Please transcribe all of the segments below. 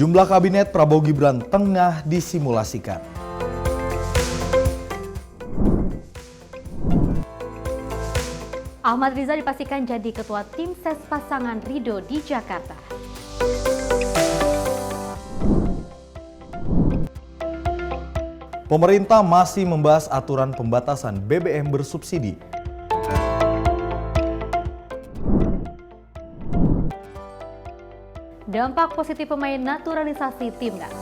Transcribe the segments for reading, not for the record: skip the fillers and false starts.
Jumlah kabinet Prabowo Gibran tengah disimulasikan. Ahmad Riza dipastikan jadi ketua tim ses pasangan Ridho di Jakarta. Pemerintah masih membahas aturan pembatasan BBM bersubsidi. Dampak positif pemain naturalisasi timnas.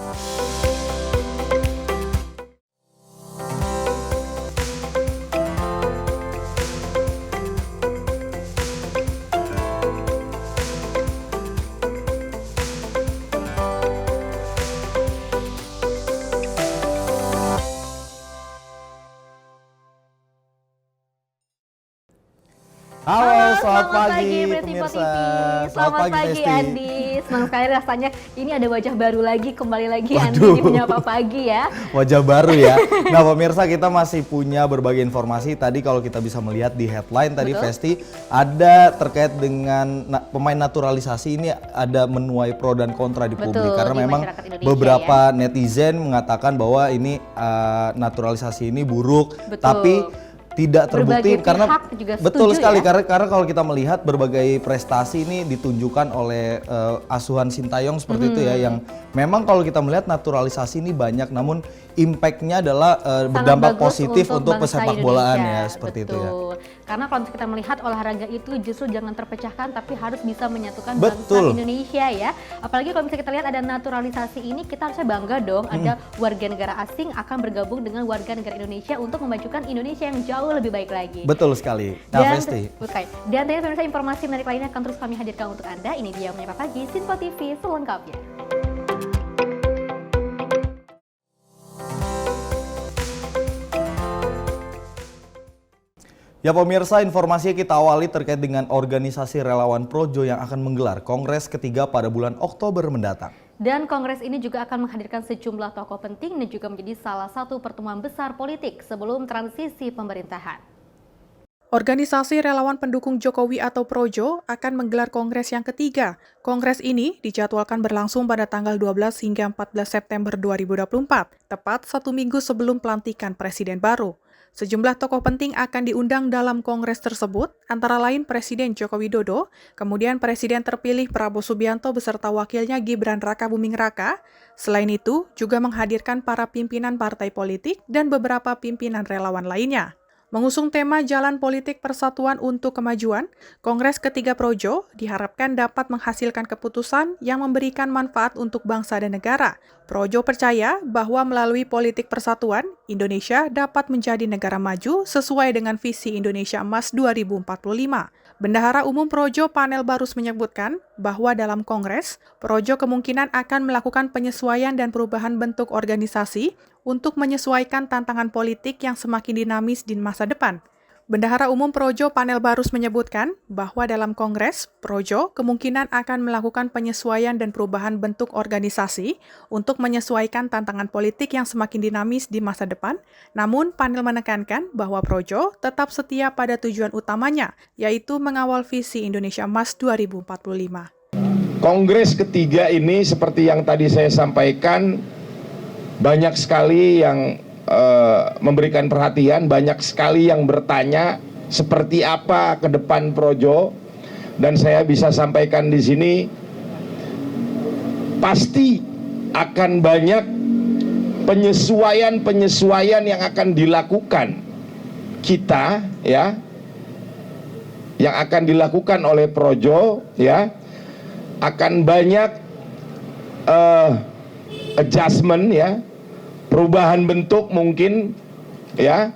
Halo, selamat pagi pemirsa. pemirsa. Selamat pagi Festi. Andi. Senang sekali rasanya ini ada wajah baru lagi, kembali lagi Waduh. Andi di Menyapa Pagi ya. Wajah baru ya. Nah pemirsa, kita masih punya berbagai informasi. Tadi kalau kita bisa melihat di headline tadi Betul. Festi, ada terkait dengan pemain naturalisasi ini ada menuai pro dan kontra di publik. Betul, Karena di memang masyarakat Indonesia beberapa netizen mengatakan bahwa ini naturalisasi ini buruk. Betul. Tapi tidak terbukti Berbagai karena pihak juga betul setuju sekali ya. karena kalau kita melihat berbagai prestasi ini ditunjukkan oleh asuhan Sintayong seperti itu ya, yang memang kalau kita melihat naturalisasi ini banyak, namun impact-nya adalah berdampak bagus positif untuk bangsa pesepak bolaan Indonesia. ya, seperti itu ya. Betul. Karena kalau kita melihat olahraga itu justru jangan terpecahkan tapi harus bisa menyatukan Betul. bangsa Indonesia ya. Apalagi kalau misalnya kita lihat ada naturalisasi ini, kita harusnya bangga dong ada warga negara asing akan bergabung dengan warga negara Indonesia untuk memajukan Indonesia yang jauh lebih baik lagi. Betul sekali. Nah, Festi. Dan tentunya pemirsa, informasi menarik lainnya akan terus kami hadirkan untuk Anda. Ini dia Menyapa Pagi Sinpo TV selengkapnya. Ya pemirsa, informasi kita awali terkait dengan organisasi relawan Projo yang akan menggelar Kongres ketiga pada bulan Oktober mendatang. Dan kongres ini juga akan menghadirkan sejumlah tokoh penting dan juga menjadi salah satu pertemuan besar politik sebelum transisi pemerintahan. Organisasi relawan pendukung Jokowi atau Projo akan menggelar kongres yang ketiga. Kongres ini dijadwalkan berlangsung pada tanggal 12 hingga 14 September 2024, tepat 1 minggu sebelum pelantikan presiden baru. Sejumlah tokoh penting akan diundang dalam kongres tersebut, antara lain Presiden Joko Widodo, kemudian Presiden terpilih Prabowo Subianto beserta wakilnya Gibran Rakabuming Raka. Selain itu, juga menghadirkan para pimpinan partai politik dan beberapa pimpinan relawan lainnya. Mengusung tema Jalan Politik Persatuan untuk Kemajuan, Kongres ketiga Projo diharapkan dapat menghasilkan keputusan yang memberikan manfaat untuk bangsa dan negara. Projo percaya bahwa melalui politik persatuan, Indonesia dapat menjadi negara maju sesuai dengan visi Indonesia Emas 2045. Bendahara Umum Projo Panel Barus menyebutkan bahwa dalam Kongres, Projo kemungkinan akan melakukan penyesuaian dan perubahan bentuk organisasi untuk menyesuaikan tantangan politik yang semakin dinamis di masa depan. Bendahara Umum Projo Panel Barus menyebutkan bahwa dalam Kongres, Projo kemungkinan akan melakukan penyesuaian dan perubahan bentuk organisasi untuk menyesuaikan tantangan politik yang semakin dinamis di masa depan. Namun, panel menekankan bahwa Projo tetap setia pada tujuan utamanya, yaitu mengawal visi Indonesia Emas 2045. Kongres ketiga ini seperti yang tadi saya sampaikan, banyak sekali yang memberikan perhatian, banyak sekali yang bertanya seperti apa ke depan Projo, dan saya bisa sampaikan di sini pasti akan banyak penyesuaian yang akan dilakukan kita ya, yang akan dilakukan oleh Projo ya, akan banyak adjustment ya, perubahan bentuk mungkin ya,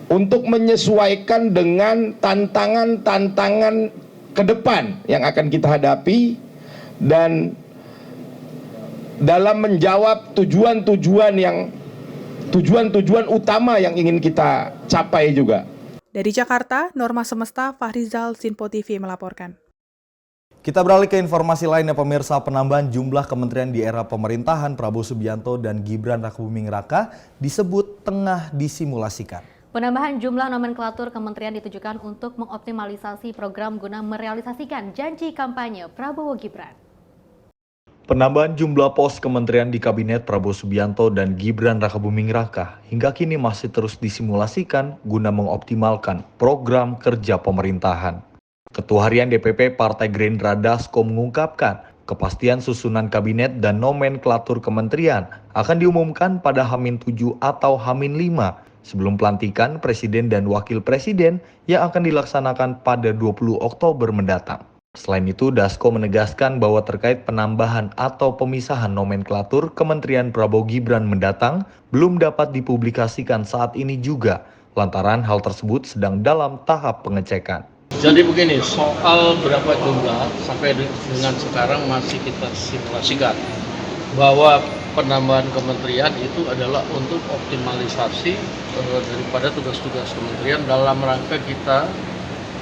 untuk menyesuaikan dengan tantangan-tantangan ke depan yang akan kita hadapi, dan dalam menjawab tujuan-tujuan utama yang ingin kita capai juga. Dari Jakarta, Norma Semesta, Fahrizal, Sinpo TV melaporkan. Kita beralih ke informasi lainnya pemirsa. Penambahan jumlah kementerian di era pemerintahan Prabowo Subianto dan Gibran Rakabuming Raka disebut tengah disimulasikan. Penambahan jumlah nomenklatur kementerian ditujukan untuk mengoptimalisasi program guna merealisasikan janji kampanye Prabowo Gibran. Penambahan jumlah pos kementerian di Kabinet Prabowo Subianto dan Gibran Rakabuming Raka hingga kini masih terus disimulasikan guna mengoptimalkan program kerja pemerintahan. Ketua Harian DPP Partai Gerindra Dasko mengungkapkan, kepastian susunan kabinet dan nomenklatur kementerian akan diumumkan pada H-7 atau H-5 sebelum pelantikan Presiden dan Wakil Presiden yang akan dilaksanakan pada 20 Oktober mendatang. Selain itu, Dasko menegaskan bahwa terkait penambahan atau pemisahan nomenklatur Kementerian Prabowo Gibran mendatang belum dapat dipublikasikan saat ini juga, lantaran hal tersebut sedang dalam tahap pengecekan. Jadi begini, soal berapa jumlah sampai dengan sekarang masih kita simulasikan bahwa penambahan kementerian itu adalah untuk optimalisasi daripada tugas-tugas kementerian dalam rangka kita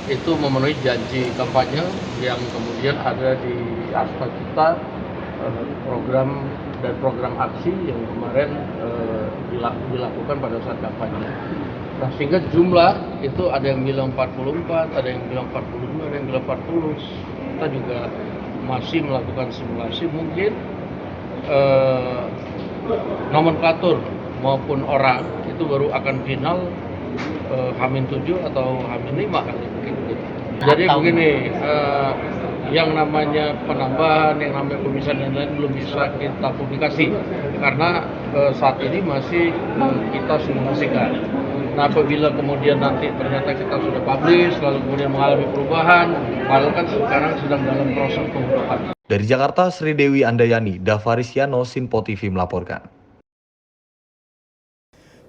itu memenuhi janji kampanye yang kemudian ada di aspek kita, program dan program aksi yang kemarin dilakukan pada saat kampanye. Nah, sehingga jumlah itu ada yang bilang 44, ada yang bilang 45, ada yang bilang 40. Kita juga masih melakukan simulasi, mungkin nomenklatur maupun orang itu baru akan final H-7 atau H-5 kali mungkin. Jadi begini, yang namanya penambahan, yang namanya pemisahan dan lain belum bisa kita publikasi karena saat ini masih kita simulasikan. Nah, apabila kemudian nanti ternyata kita sudah publish, lalu kemudian mengalami perubahan, padahal kan sekarang sedang dalam proses pembukaan. Dari Jakarta, Sri Dewi Andayani, Davarisiano, Sinpo TV melaporkan.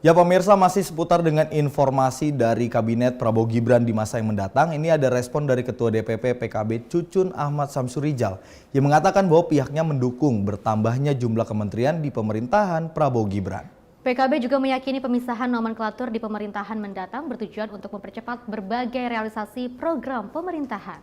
Ya pemirsa, masih seputar dengan informasi dari Kabinet Prabowo Gibran di masa yang mendatang. Ini ada respon dari Ketua DPP PKB Cucun Ahmad Samsurijal yang mengatakan bahwa pihaknya mendukung bertambahnya jumlah kementerian di pemerintahan Prabowo Gibran. PKB juga meyakini pemisahan nomenklatur di pemerintahan mendatang bertujuan untuk mempercepat berbagai realisasi program pemerintahan.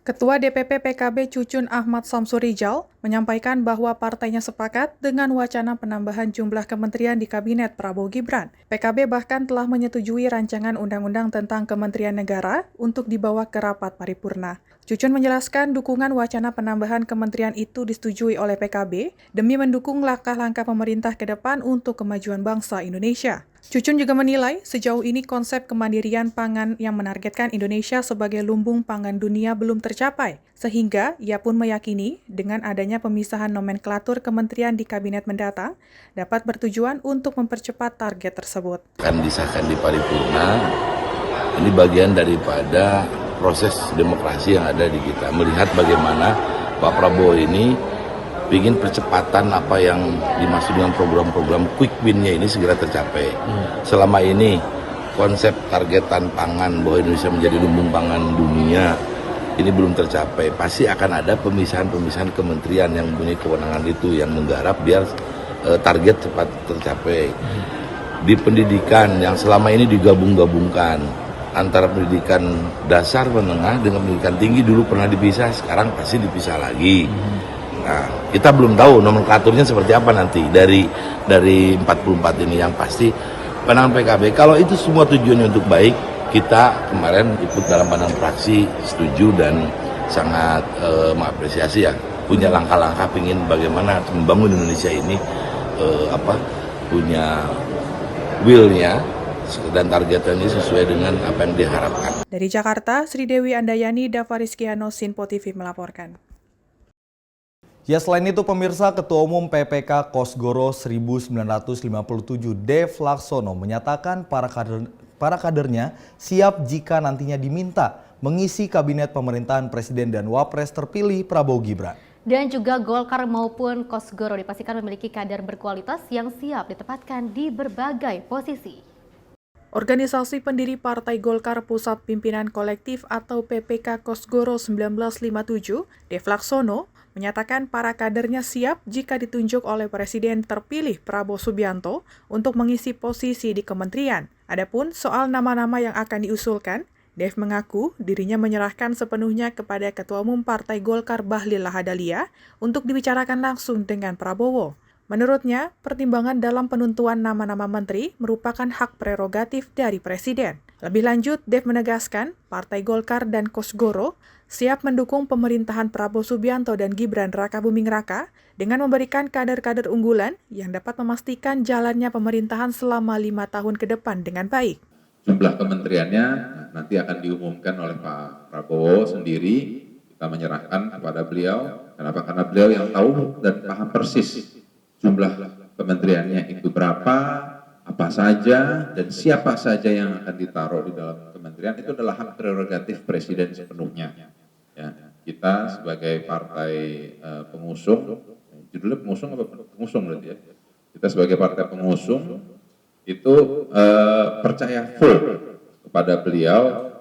Ketua DPP PKB Cucun Ahmad Samsurijal menyampaikan bahwa partainya sepakat dengan wacana penambahan jumlah kementerian di Kabinet Prabowo Gibran. PKB bahkan telah menyetujui rancangan undang-undang tentang Kementerian Negara untuk dibawa ke rapat paripurna. Cucun menjelaskan dukungan wacana penambahan kementerian itu disetujui oleh PKB demi mendukung langkah-langkah pemerintah ke depan untuk kemajuan bangsa Indonesia. Cucun juga menilai sejauh ini konsep kemandirian pangan yang menargetkan Indonesia sebagai lumbung pangan dunia belum tercapai, sehingga ia pun meyakini dengan adanya pemisahan nomenklatur kementerian di kabinet mendatang dapat bertujuan untuk mempercepat target tersebut. Akan disahkan di paripurna, ini bagian daripada proses demokrasi yang ada di kita. Melihat bagaimana Pak Prabowo ini ingin percepatan apa yang dimaksud dengan program-program quick win-nya ini segera tercapai. Selama ini konsep targetan pangan bahwa Indonesia menjadi lumbung pangan dunia ini belum tercapai. Pasti akan ada pemisahan-pemisahan kementerian yang mempunyai kewenangan itu yang menggarap biar target cepat tercapai. Di pendidikan yang selama ini digabung-gabungkan antara pendidikan dasar menengah dengan pendidikan tinggi, dulu pernah dipisah, sekarang pasti dipisah lagi. Nah, kita belum tahu nomenklaturnya seperti apa nanti dari 44 ini. Yang pasti pandangan PKB kalau itu semua tujuannya untuk baik, kita kemarin ikut dalam pandangan fraksi setuju dan sangat mengapresiasi ya, punya langkah-langkah pingin bagaimana membangun Indonesia ini punya will-nya dan targetnya sesuai dengan apa yang diharapkan. Dari Jakarta, Sri Dewi Andayani, Davarisiano, Sinpo TV melaporkan. Ya selain itu pemirsa, Ketua Umum PPK Kosgoro 1957 Dev Laksono menyatakan para kadernya siap jika nantinya diminta mengisi kabinet pemerintahan Presiden dan Wapres terpilih Prabowo Gibran. Dan juga Golkar maupun Kosgoro dipastikan memiliki kader berkualitas yang siap ditempatkan di berbagai posisi. Organisasi pendiri Partai Golkar Pusat Pimpinan Kolektif atau PPK Kosgoro 1957, Dev Laksono, menyatakan para kadernya siap jika ditunjuk oleh Presiden terpilih Prabowo Subianto untuk mengisi posisi di kementerian. Adapun soal nama-nama yang akan diusulkan, Dev mengaku dirinya menyerahkan sepenuhnya kepada Ketua Umum Partai Golkar Bahlil Lahadalia untuk dibicarakan langsung dengan Prabowo. Menurutnya, pertimbangan dalam penentuan nama-nama menteri merupakan hak prerogatif dari Presiden. Lebih lanjut, Dev menegaskan Partai Golkar dan Kosgoro siap mendukung pemerintahan Prabowo Subianto dan Gibran Rakabuming Raka dengan memberikan kader-kader unggulan yang dapat memastikan jalannya pemerintahan selama 5 tahun ke depan dengan baik. Jumlah kementeriannya nanti akan diumumkan oleh Pak Prabowo sendiri. Kita menyerahkan kepada beliau. Kenapa? Karena beliau yang tahu dan paham persis jumlah kementeriannya itu berapa, apa saja, dan siapa saja yang akan ditaruh di dalam kementerian. Itu adalah hak prerogatif Presiden sepenuhnya. Ya, kita sebagai partai pengusung, judulnya pengusung apa pengusung berarti ya? Kita sebagai partai pengusung itu percaya full kepada beliau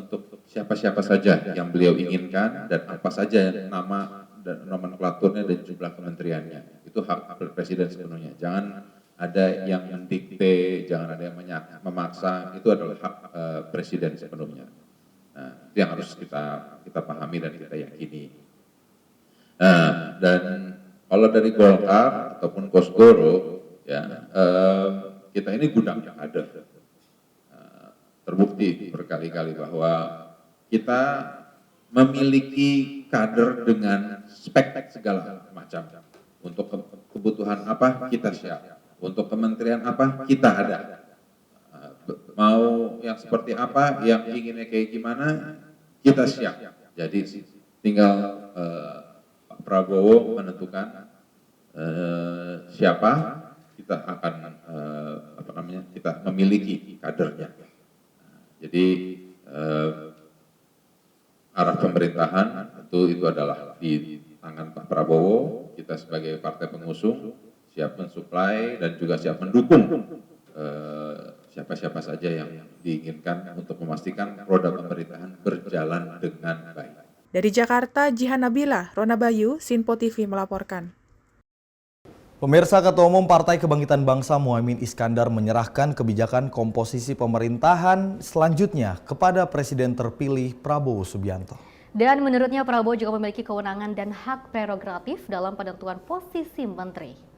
untuk siapa-siapa saja yang beliau inginkan dan apa saja nama dan nomenklaturnya dan jumlah kementeriannya. Itu hak Presiden sepenuhnya. Jangan ada yang mendikte, jangan ada yang memaksa. Itu adalah hak Presiden sepenuhnya. Nah, itu yang harus kita pahami dan kita yakini. Nah, dan kalau dari Golkar ataupun Kosgoro, ya kita ini gudang yang ada. Terbukti berkali-kali bahwa kita memiliki kader dengan spek segala macam. Untuk kebutuhan apa kita siap, untuk kementerian apa kita ada. Mau yang seperti apa, yang inginnya kayak gimana, kita siap. Jadi tinggal Pak Prabowo menentukan siapa kita akan kita memiliki kadernya. Jadi arah pemerintahan tentu itu adalah di tangan Pak Prabowo. Kita sebagai partai pengusung siap mensuplai dan juga siap mendukung siapa-siapa saja yang diinginkan untuk memastikan roda pemerintahan berjalan dengan baik. Dari Jakarta, Jihan Nabila, Rona Bayu, Sinpo TV melaporkan. Pemirsa, Ketua Umum Partai Kebangkitan Bangsa Muhaimin Iskandar menyerahkan kebijakan komposisi pemerintahan selanjutnya kepada Presiden terpilih Prabowo Subianto. Dan menurutnya Prabowo juga memiliki kewenangan dan hak prerogatif dalam penentuan posisi menteri.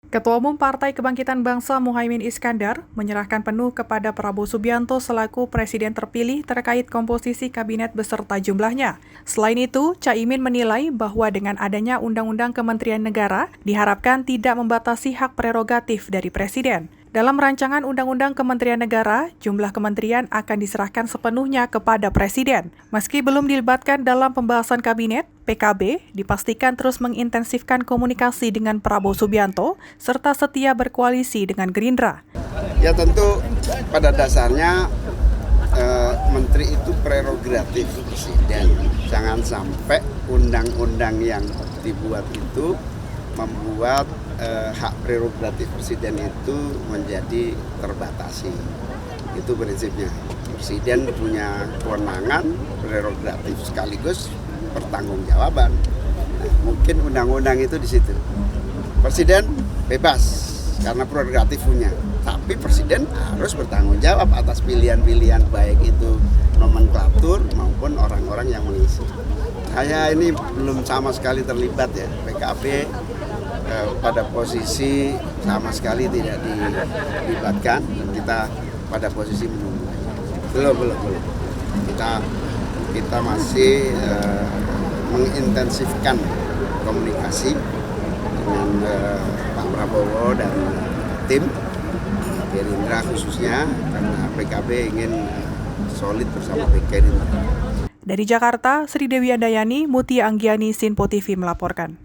Ketua Umum Partai Kebangkitan Bangsa Muhaimin Iskandar menyerahkan penuh kepada Prabowo Subianto selaku Presiden terpilih terkait komposisi kabinet beserta jumlahnya. Selain itu, Caimin menilai bahwa dengan adanya Undang-Undang Kementerian Negara diharapkan tidak membatasi hak prerogatif dari Presiden. Dalam rancangan Undang-Undang Kementerian Negara, jumlah kementerian akan diserahkan sepenuhnya kepada Presiden. Meski belum dilibatkan dalam pembahasan kabinet, PKB dipastikan terus mengintensifkan komunikasi dengan Prabowo Subianto serta setia berkoalisi dengan Gerindra. Ya tentu pada dasarnya menteri itu prerogatif Presiden. Jangan sampai undang-undang yang dibuat itu membuat hak prerogatif Presiden itu menjadi terbatasi. Itu prinsipnya. Presiden punya kewenangan prerogatif sekaligus pertanggungjawaban. Nah, mungkin undang-undang itu di situ. Presiden bebas karena prerogatif punya, tapi Presiden harus bertanggung jawab atas pilihan-pilihan baik itu nomenklatur maupun orang-orang yang mengisi. Saya ini belum sama sekali terlibat ya, PKB pada posisi sama sekali tidak dilibatkan. Kita pada posisi menunggu. Belum. Kita masih mengintensifkan komunikasi dengan Pak Prabowo dan tim Gerindra khususnya karena PKB ingin solid bersama Gerindra. Dari Jakarta, Sri Dewi Andayani, Mutia Anggiani, Sinpo TV melaporkan.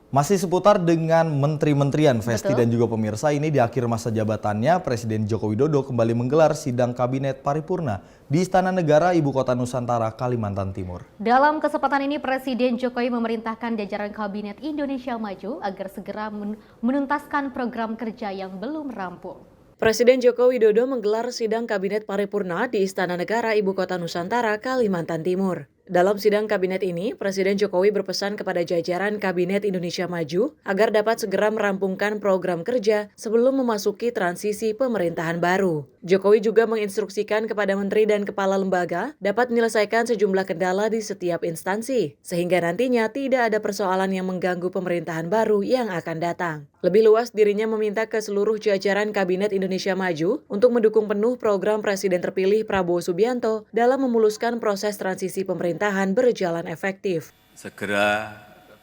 Masih seputar dengan menteri-menterian, Festi Betul. dan juga pemirsa, ini di akhir masa jabatannya Presiden Joko Widodo kembali menggelar sidang kabinet paripurna di Istana Negara Ibu Kota Nusantara, Kalimantan Timur. Dalam kesempatan ini Presiden Jokowi memerintahkan jajaran Kabinet Indonesia Maju agar segera menuntaskan program kerja yang belum rampung. Presiden Joko Widodo menggelar sidang Kabinet Paripurna di Istana Negara Ibu Kota Nusantara, Kalimantan Timur. Dalam sidang kabinet ini, Presiden Jokowi berpesan kepada jajaran Kabinet Indonesia Maju agar dapat segera merampungkan program kerja sebelum memasuki transisi pemerintahan baru. Jokowi juga menginstruksikan kepada menteri dan kepala lembaga dapat menyelesaikan sejumlah kendala di setiap instansi, sehingga nantinya tidak ada persoalan yang mengganggu pemerintahan baru yang akan datang. Lebih luas, dirinya meminta ke seluruh jajaran Kabinet Indonesia Maju untuk mendukung penuh program Presiden terpilih Prabowo Subianto dalam memuluskan proses transisi pemerintahan berjalan efektif. Segera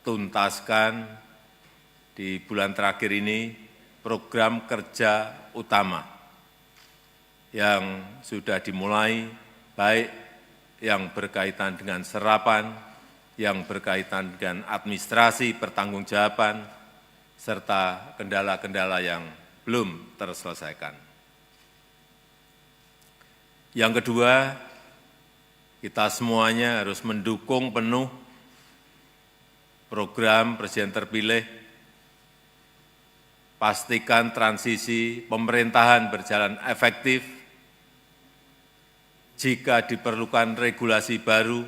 tuntaskan di bulan terakhir ini program kerja utama yang sudah dimulai, baik yang berkaitan dengan serapan, yang berkaitan dengan administrasi, pertanggungjawaban, serta kendala-kendala yang belum terselesaikan. Yang kedua, kita semuanya harus mendukung penuh program Presiden terpilih, pastikan transisi pemerintahan berjalan efektif. Jika diperlukan regulasi baru,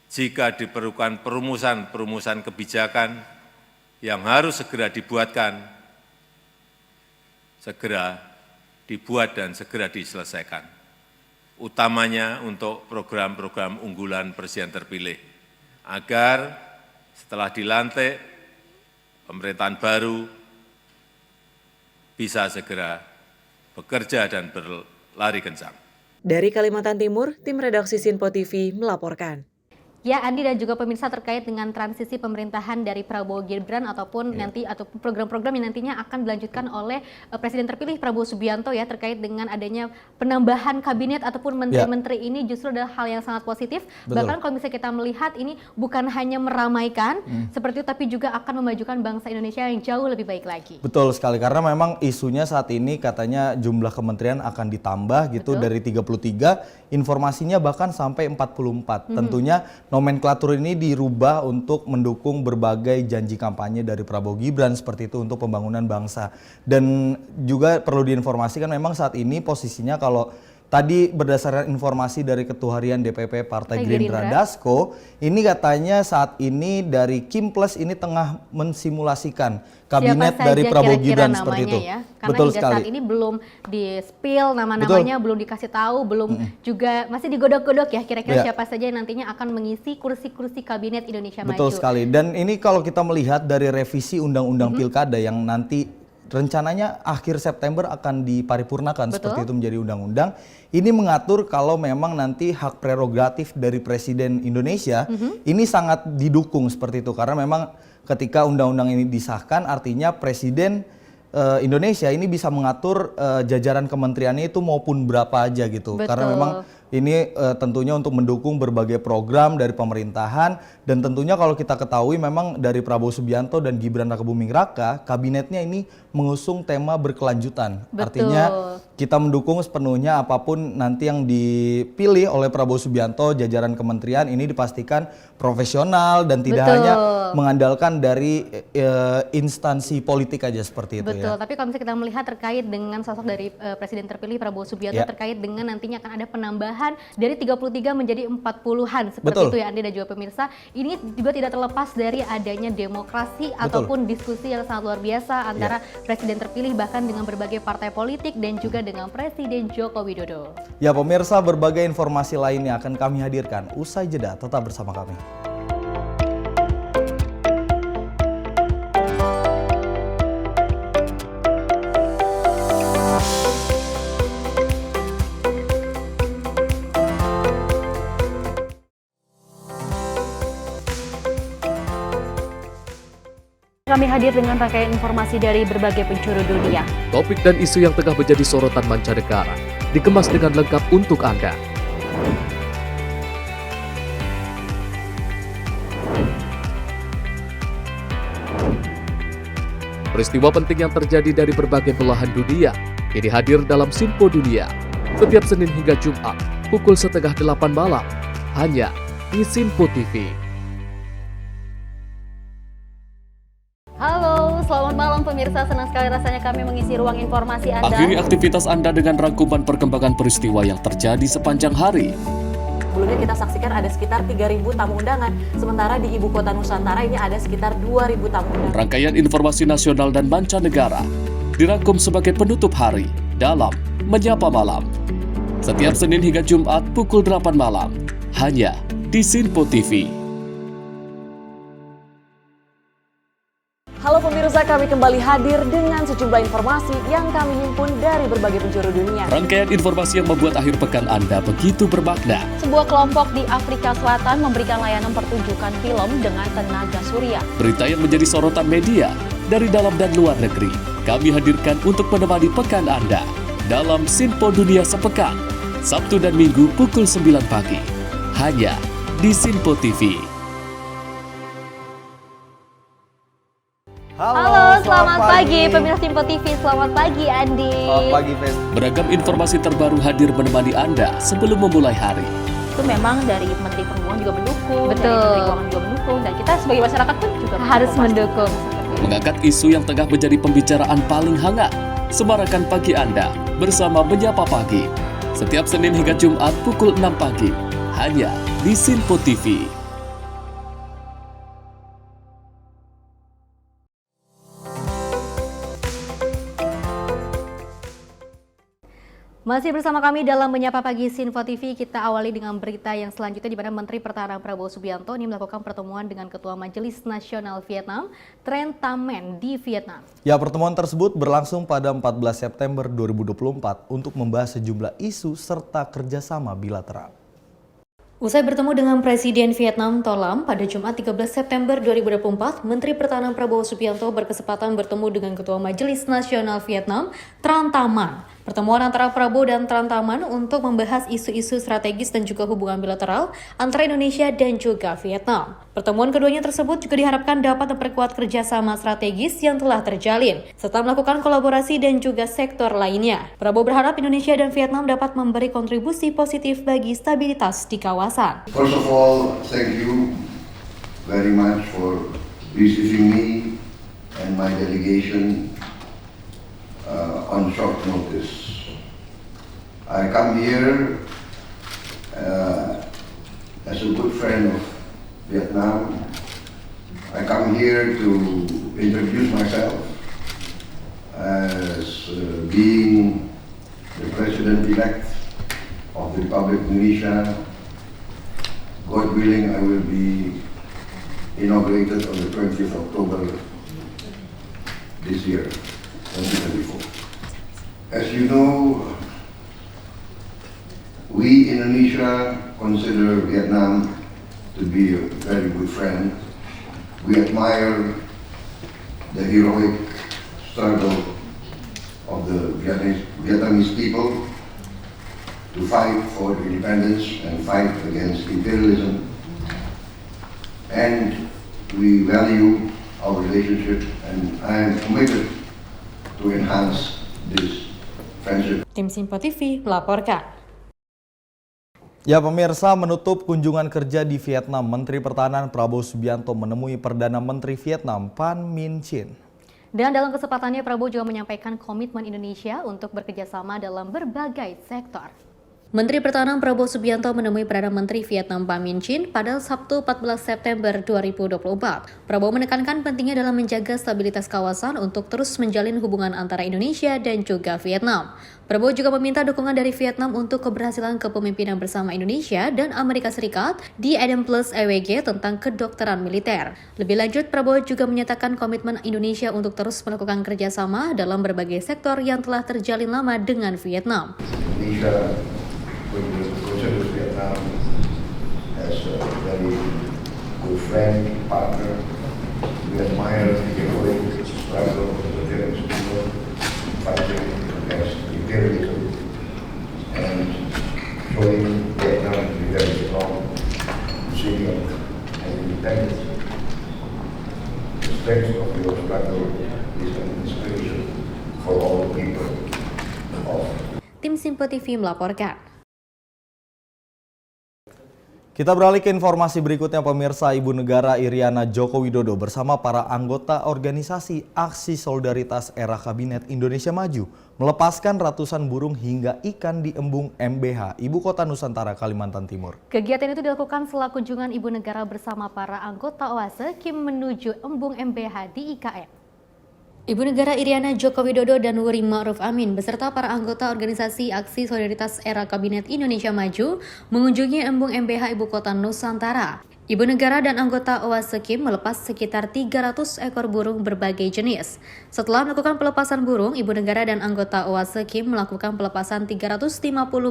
jika diperlukan perumusan kebijakan yang harus segera dibuatkan, segera dibuat dan segera diselesaikan. Utamanya untuk program-program unggulan Presiden terpilih, agar setelah dilantik pemerintahan baru bisa segera bekerja dan berlari kencang. Dari Kalimantan Timur, tim redaksi Sinpo TV melaporkan. Ya, Andi dan juga pemirsa, terkait dengan transisi pemerintahan dari Prabowo Gibran ataupun nanti atau program-program yang nantinya akan dilanjutkan oleh Presiden terpilih Prabowo Subianto ya, terkait dengan adanya penambahan kabinet ataupun menteri-menteri ini justru adalah hal yang sangat positif. Betul. Bahkan kalau misalnya kita melihat ini bukan hanya meramaikan seperti itu, tapi juga akan memajukan bangsa Indonesia yang jauh lebih baik lagi. Betul sekali, karena memang isunya saat ini katanya jumlah kementerian akan ditambah gitu. Betul. Dari 33, informasinya bahkan sampai 44. Tentunya nomenklatur ini dirubah untuk mendukung berbagai janji kampanye dari Prabowo Gibran seperti itu untuk pembangunan bangsa. Dan juga perlu diinformasikan memang saat ini posisinya kalau tadi berdasarkan informasi dari Ketua Harian DPP Partai Gerindra Dasko, ini katanya saat ini dari Kim Plus ini tengah mensimulasikan kabinet dari Prabowo Gibran seperti itu. Ya? Karena betul hingga sekali. Saat ini belum di-spill nama-namanya, belum dikasih tahu, belum juga masih digodok-godok ya kira-kira siapa saja yang nantinya akan mengisi kursi-kursi kabinet Indonesia Maju. Betul sekali. Dan ini kalau kita melihat dari revisi Undang-Undang Pilkada yang nanti rencananya akhir September akan diparipurnakan seperti itu menjadi undang-undang. Ini mengatur kalau memang nanti hak prerogatif dari Presiden Indonesia ini sangat didukung seperti itu. Karena memang ketika undang-undang ini disahkan artinya Presiden Indonesia ini bisa mengatur jajaran kementeriannya itu maupun berapa aja gitu. Betul. Karena memang ini tentunya untuk mendukung berbagai program dari pemerintahan, dan tentunya kalau kita ketahui memang dari Prabowo Subianto dan Gibran Rakabuming Raka, kabinetnya ini mengusung tema berkelanjutan. Betul. Artinya kita mendukung sepenuhnya apapun nanti yang dipilih oleh Prabowo Subianto, jajaran kementerian ini dipastikan profesional dan tidak hanya mengandalkan dari instansi politik aja seperti itu. Betul, tapi kalau misalnya kita melihat terkait dengan sosok dari Presiden terpilih Prabowo Subianto terkait dengan nantinya akan ada penambahan dari 33 menjadi 40-an seperti itu ya Andi dan juga pemirsa. Ini juga tidak terlepas dari adanya demokrasi ataupun diskusi yang sangat luar biasa antara Presiden terpilih bahkan dengan berbagai partai politik dan juga dengan Presiden Joko Widodo. Ya pemirsa, berbagai informasi lainnya akan kami hadirkan usai jeda, tetap bersama kami. Kami hadir dengan rangkaian informasi dari berbagai penjuru dunia. Topik dan isu yang tengah menjadi sorotan mancanegara dikemas dengan lengkap untuk Anda. Peristiwa penting yang terjadi dari berbagai belahan dunia kini hadir dalam Sinpo Dunia setiap Senin hingga Jumat pukul 7:30 malam hanya di Sinpo TV. Halo, selamat malam pemirsa. Senang sekali rasanya kami mengisi ruang informasi Anda. Akhiri aktivitas Anda dengan rangkuman perkembangan peristiwa yang terjadi sepanjang hari. Sebelumnya kita saksikan ada sekitar 3.000 tamu undangan, sementara di Ibu Kota Nusantara ini ada sekitar 2.000 tamu undangan. Rangkaian informasi nasional dan mancanegara dirangkum sebagai penutup hari dalam Menyapa Malam. Setiap Senin hingga Jumat pukul 8 malam, hanya di Sinpo TV. Halo pemirsa, kami kembali hadir dengan sejumlah informasi yang kami himpun dari berbagai penjuru dunia. Rangkaian informasi yang membuat akhir pekan Anda begitu bermakna. Sebuah kelompok di Afrika Selatan memberikan layanan pertunjukan film dengan tenaga surya. Berita yang menjadi sorotan media dari dalam dan luar negeri, kami hadirkan untuk menemani pekan Anda dalam Sinpo Dunia Sepekan, Sabtu dan Minggu pukul 9 pagi, hanya di Sinpo TV. Halo, selamat pagi pemirsa Sinpo TV. Selamat pagi Andi. Selamat pagi, Fen. Beragam informasi terbaru hadir menemani Anda sebelum memulai hari. Itu memang dari Menteri Perhubungan juga mendukung, Betul. dari Menteri Keuangan juga mendukung, dan kita sebagai masyarakat pun juga Harus mendukung. Mengangkat isu yang tengah menjadi pembicaraan paling hangat. Semarakan pagi Anda bersama Menyapa Pagi. Setiap Senin hingga Jumat pukul 6 pagi, hanya di Sinpo TV. Masih bersama kami dalam Menyapa Pagi Sinpo TV, kita awali dengan berita yang selanjutnya di mana Menteri Pertahanan Prabowo Subianto ini melakukan pertemuan dengan Ketua Majelis Nasional Vietnam, Tran Tam Men di Vietnam. Ya, pertemuan tersebut berlangsung pada 14 September 2024 untuk membahas sejumlah isu serta kerjasama bilateral. Usai bertemu dengan Presiden Vietnam Tho Lam pada Jumat 13 September 2024, Menteri Pertahanan Prabowo Subianto berkesempatan bertemu dengan Ketua Majelis Nasional Vietnam, Tran Tam Men. Pertemuan antara Prabowo dan Tran Tam Men untuk membahas isu-isu strategis dan juga hubungan bilateral antara Indonesia dan juga Vietnam. Pertemuan keduanya tersebut juga diharapkan dapat memperkuat kerjasama strategis yang telah terjalin, serta melakukan kolaborasi dan juga sektor lainnya. Prabowo berharap Indonesia dan Vietnam dapat memberi kontribusi positif bagi stabilitas di kawasan. First of all, thank you very much for receiving me and my delegation on short notice. I come here as a good friend of Vietnam. I come here to introduce myself as being the President-elect of the Republic of Indonesia. God willing, I will be inaugurated on the 20th of October this year, 2024. As you know, we in Indonesia consider Vietnam to be a very good friend. We admire the heroic struggle of the Vietnamese people to fight for independence and fight against imperialism. And we value our relationship, and I am committed to enhance this friendship. Tim Sinpo TV melaporkan. Ya pemirsa, menutup kunjungan kerja di Vietnam, Menteri Pertahanan Prabowo Subianto menemui Perdana Menteri Vietnam Pham Minh Chinh. Dan dalam kesempatannya Prabowo juga menyampaikan komitmen Indonesia untuk bekerjasama dalam berbagai sektor. Menteri Pertahanan Prabowo Subianto menemui Perdana Menteri Vietnam Pham Minh Chinh pada Sabtu 14 September 2024. Prabowo menekankan pentingnya dalam menjaga stabilitas kawasan untuk terus menjalin hubungan antara Indonesia dan juga Vietnam. Prabowo juga meminta dukungan dari Vietnam untuk keberhasilan kepemimpinan bersama Indonesia dan Amerika Serikat di ADM Plus EWG tentang kedokteran militer. Lebih lanjut, Prabowo juga menyatakan komitmen Indonesia untuk terus melakukan kerjasama dalam berbagai sektor yang telah terjalin lama dengan Vietnam. Indonesia considers Vietnam as a very good friend, partner. We admire the heroic struggle of the Vietnamese people fighting against imperialism and showing Vietnam to be very strong, resilient, and independent. The strength of your struggle is an inspiration for all people of Tim Sinpo TV melaporkan. Kita beralih ke informasi berikutnya pemirsa. Ibu Negara Iriana Joko Widodo bersama para anggota organisasi Aksi Solidaritas Era Kabinet Indonesia Maju melepaskan ratusan burung hingga ikan di Embung MBH, Ibu Kota Nusantara, Kalimantan Timur. Kegiatan itu dilakukan setelah kunjungan Ibu Negara bersama para anggota OASE Kim menuju Embung MBH di IKN. Ibu Negara Iriana Joko Widodo dan Nuri Ma'ruf Amin beserta para anggota organisasi Aksi Solidaritas Era Kabinet Indonesia Maju mengunjungi Embung MBH Ibu Kota Nusantara. Ibu negara dan anggota OASE Kim melepas sekitar 300 ekor burung berbagai jenis. Setelah melakukan pelepasan burung, Ibu negara dan anggota OASE Kim melakukan pelepasan 350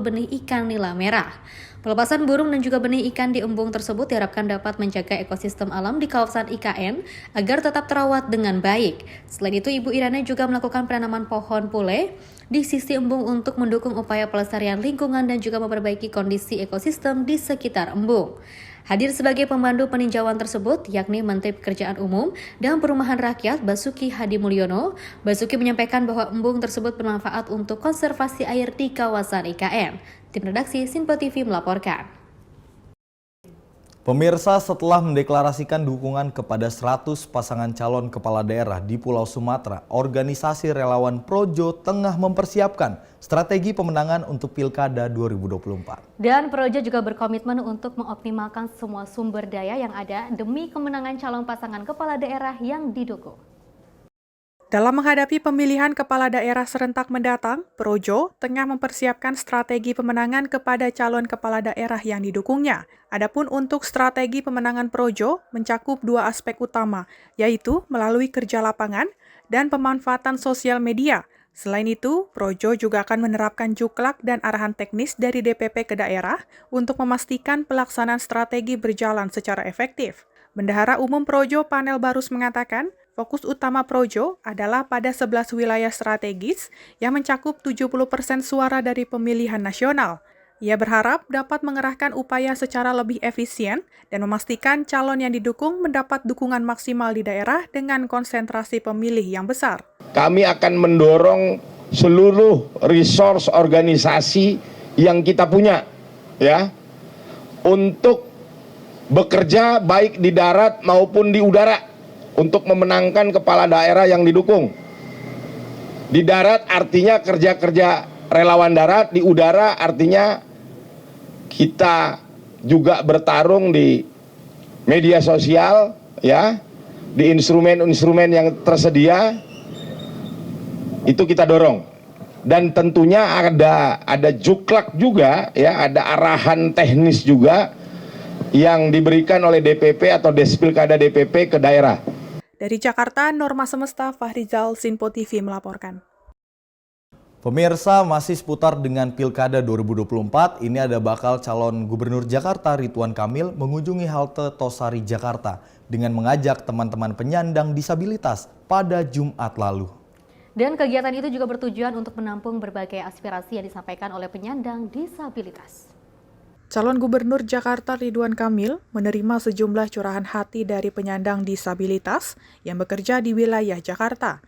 benih ikan nila merah. Pelepasan burung dan juga benih ikan di embung tersebut diharapkan dapat menjaga ekosistem alam di kawasan IKN agar tetap terawat dengan baik. Selain itu, Ibu Iriana juga melakukan penanaman pohon pule di sisi embung untuk mendukung upaya pelestarian lingkungan dan juga memperbaiki kondisi ekosistem di sekitar embung. Hadir sebagai pemandu peninjauan tersebut yakni Menteri Pekerjaan Umum dan Perumahan Rakyat Basuki Hadi Mulyono. Basuki menyampaikan bahwa embung tersebut bermanfaat untuk konservasi air di kawasan IKN. Tim redaksi Sinpo TV melaporkan. Pemirsa, setelah mendeklarasikan dukungan kepada 100 pasangan calon kepala daerah di Pulau Sumatera, organisasi relawan Projo tengah mempersiapkan strategi pemenangan untuk Pilkada 2024. Dan Projo juga berkomitmen untuk mengoptimalkan semua sumber daya yang ada demi kemenangan calon pasangan kepala daerah yang didukung. Dalam menghadapi pemilihan kepala daerah serentak mendatang, Projo tengah mempersiapkan strategi pemenangan kepada calon kepala daerah yang didukungnya. Adapun untuk strategi pemenangan Projo mencakup dua aspek utama, yaitu melalui kerja lapangan dan pemanfaatan sosial media. Selain itu, Projo juga akan menerapkan juklak dan arahan teknis dari DPP ke daerah untuk memastikan pelaksanaan strategi berjalan secara efektif. Bendahara Umum Projo Panel Barus mengatakan, fokus utama Projo adalah pada 11 wilayah strategis yang mencakup 70% suara dari pemilihan nasional. Ia berharap dapat mengerahkan upaya secara lebih efisien dan memastikan calon yang didukung mendapat dukungan maksimal di daerah dengan konsentrasi pemilih yang besar. Kami akan mendorong seluruh resource organisasi yang kita punya, ya, untuk bekerja baik di darat maupun di udara untuk memenangkan kepala daerah yang didukung. Di darat artinya kerja-kerja relawan darat, di udara artinya kita juga bertarung di media sosial, ya, di instrumen-instrumen yang tersedia, itu kita dorong. Dan tentunya ada juklak juga, ya, ada arahan teknis juga yang diberikan oleh DPP atau Despilkada DPP ke daerah. Dari Jakarta, Norma Semesta, Fahrizal, Sinpo TV melaporkan. Pemirsa, masih seputar dengan Pilkada 2024, ini ada bakal calon Gubernur Jakarta Ridwan Kamil mengunjungi halte Tosari Jakarta dengan mengajak teman-teman penyandang disabilitas pada Jumat lalu. Dan kegiatan itu juga bertujuan untuk menampung berbagai aspirasi yang disampaikan oleh penyandang disabilitas. Calon Gubernur Jakarta Ridwan Kamil menerima sejumlah curahan hati dari penyandang disabilitas yang bekerja di wilayah Jakarta.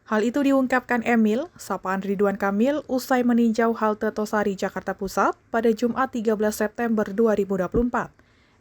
Hal itu diungkapkan Emil, sapaan Ridwan Kamil usai meninjau halte Tosari Jakarta Pusat pada Jumat 13 September 2024.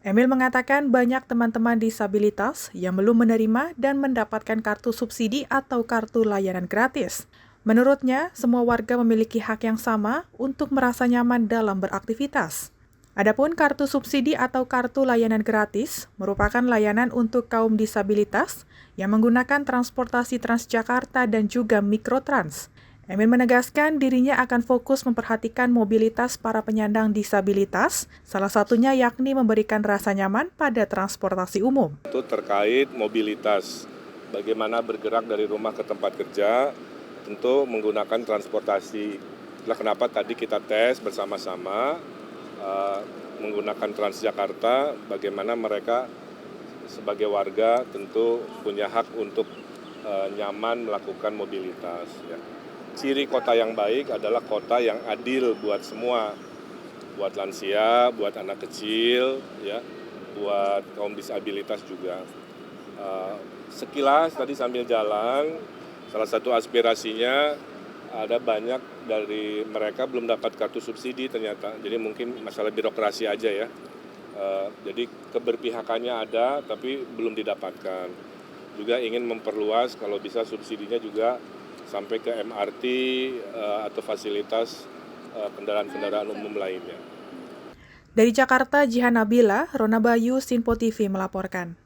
Emil mengatakan banyak teman-teman disabilitas yang belum menerima dan mendapatkan kartu subsidi atau kartu layanan gratis. Menurutnya, semua warga memiliki hak yang sama untuk merasa nyaman dalam beraktivitas. Adapun kartu subsidi atau kartu layanan gratis merupakan layanan untuk kaum disabilitas yang menggunakan transportasi Transjakarta dan juga Mikrotrans. Emil menegaskan dirinya akan fokus memperhatikan mobilitas para penyandang disabilitas, salah satunya yakni memberikan rasa nyaman pada transportasi umum. Itu terkait mobilitas, bagaimana bergerak dari rumah ke tempat kerja, tentu menggunakan transportasi. Itulah kenapa tadi kita tes bersama-sama, menggunakan Transjakarta, bagaimana mereka sebagai warga tentu punya hak untuk nyaman melakukan mobilitas. Ya. Ciri kota yang baik adalah kota yang adil buat semua, buat lansia, buat anak kecil, ya, buat kaum disabilitas juga. Sekilas tadi sambil jalan, salah satu aspirasinya ada banyak dari mereka belum dapat kartu subsidi ternyata, jadi mungkin masalah birokrasi aja ya. Jadi keberpihakannya ada tapi belum didapatkan. Juga ingin memperluas kalau bisa subsidinya juga sampai ke MRT atau fasilitas kendaraan-kendaraan umum lainnya. Dari Jakarta, Jihan Nabila, Rona Bayu, Sinpo TV melaporkan.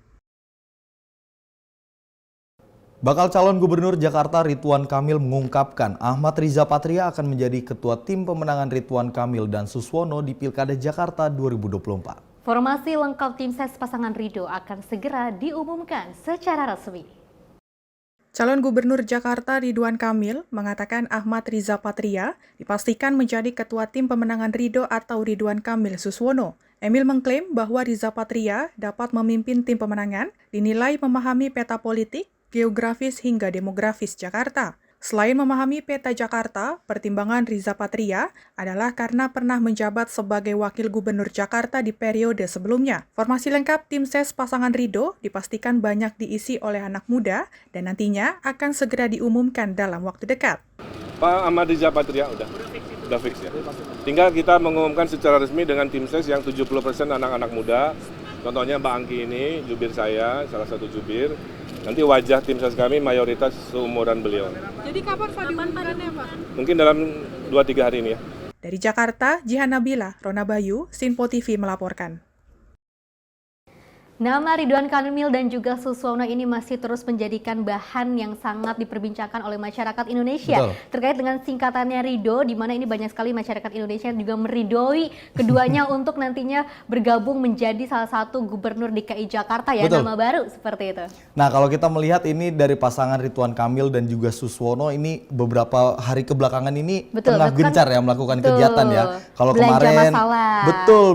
Bakal calon gubernur Jakarta Ridwan Kamil mengungkapkan Ahmad Riza Patria akan menjadi ketua tim pemenangan Ridwan Kamil dan Suswono di Pilkada Jakarta 2024. Formasi lengkap tim ses pasangan Ridho akan segera diumumkan secara resmi. Calon Gubernur Jakarta Ridwan Kamil mengatakan Ahmad Riza Patria dipastikan menjadi ketua tim pemenangan Ridho atau Ridwan Kamil Suswono. Emil mengklaim bahwa Riza Patria dapat memimpin tim pemenangan, dinilai memahami peta politik, geografis hingga demografis Jakarta. Selain memahami peta Jakarta, pertimbangan Riza Patria adalah karena pernah menjabat sebagai Wakil Gubernur Jakarta di periode sebelumnya. Formasi lengkap tim ses pasangan Ridho dipastikan banyak diisi oleh anak muda dan nantinya akan segera diumumkan dalam waktu dekat. Pak Ahmad Riza Patria udah fix ya. Tinggal kita mengumumkan secara resmi dengan tim ses yang 70% anak-anak muda. Contohnya Mbak Angki ini, jubir saya, salah satu jubir. Nanti wajah tim ses kami mayoritas seumuran beliau. Jadi kapan Pak diumumkannya Pak? Mungkin dalam 2-3 hari ini ya. Dari Jakarta, Jihan Nabila, Rona Bayu, Sinpo TV melaporkan. Nama Ridwan Kamil dan juga Suswono ini masih terus menjadikan bahan yang sangat diperbincangkan oleh masyarakat Indonesia. Betul. Terkait dengan singkatannya Ridho, di mana ini banyak sekali masyarakat Indonesia yang juga meridhoi keduanya untuk nantinya bergabung menjadi salah satu gubernur DKI Jakarta ya. Betul. Nama baru seperti itu. Nah, kalau kita melihat ini dari pasangan Ridwan Kamil dan juga Suswono ini beberapa hari kebelakangan ini tengah gencar ya melakukan kegiatan ya. Kalau kemarin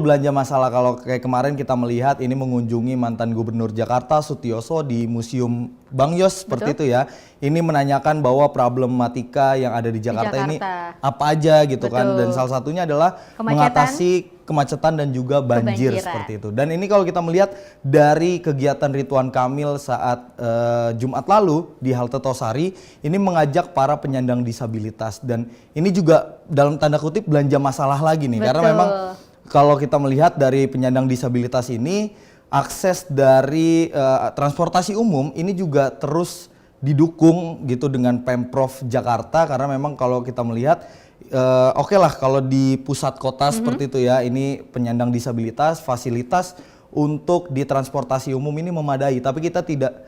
belanja masalah. Kalau kayak kemarin kita melihat ini mengunjungi mantan Gubernur Jakarta Sutioso di Museum Bang Yos seperti itu ya. Ini menanyakan bahwa problematika yang ada di Jakarta ini apa aja gitu kan, dan salah satunya adalah mengatasi kemacetan dan juga banjir seperti itu. Dan ini kalau kita melihat dari kegiatan Ridwan Kamil saat Jumat lalu di halte Tosari, ini mengajak para penyandang disabilitas, dan ini juga dalam tanda kutip belanja masalah lagi nih. Karena memang kalau kita melihat dari penyandang disabilitas ini, akses dari transportasi umum ini juga terus didukung gitu dengan Pemprov Jakarta, karena memang kalau kita melihat oke lah kalau di pusat kota seperti itu ya, ini penyandang disabilitas, fasilitas untuk di transportasi umum ini memadai, tapi kita tidak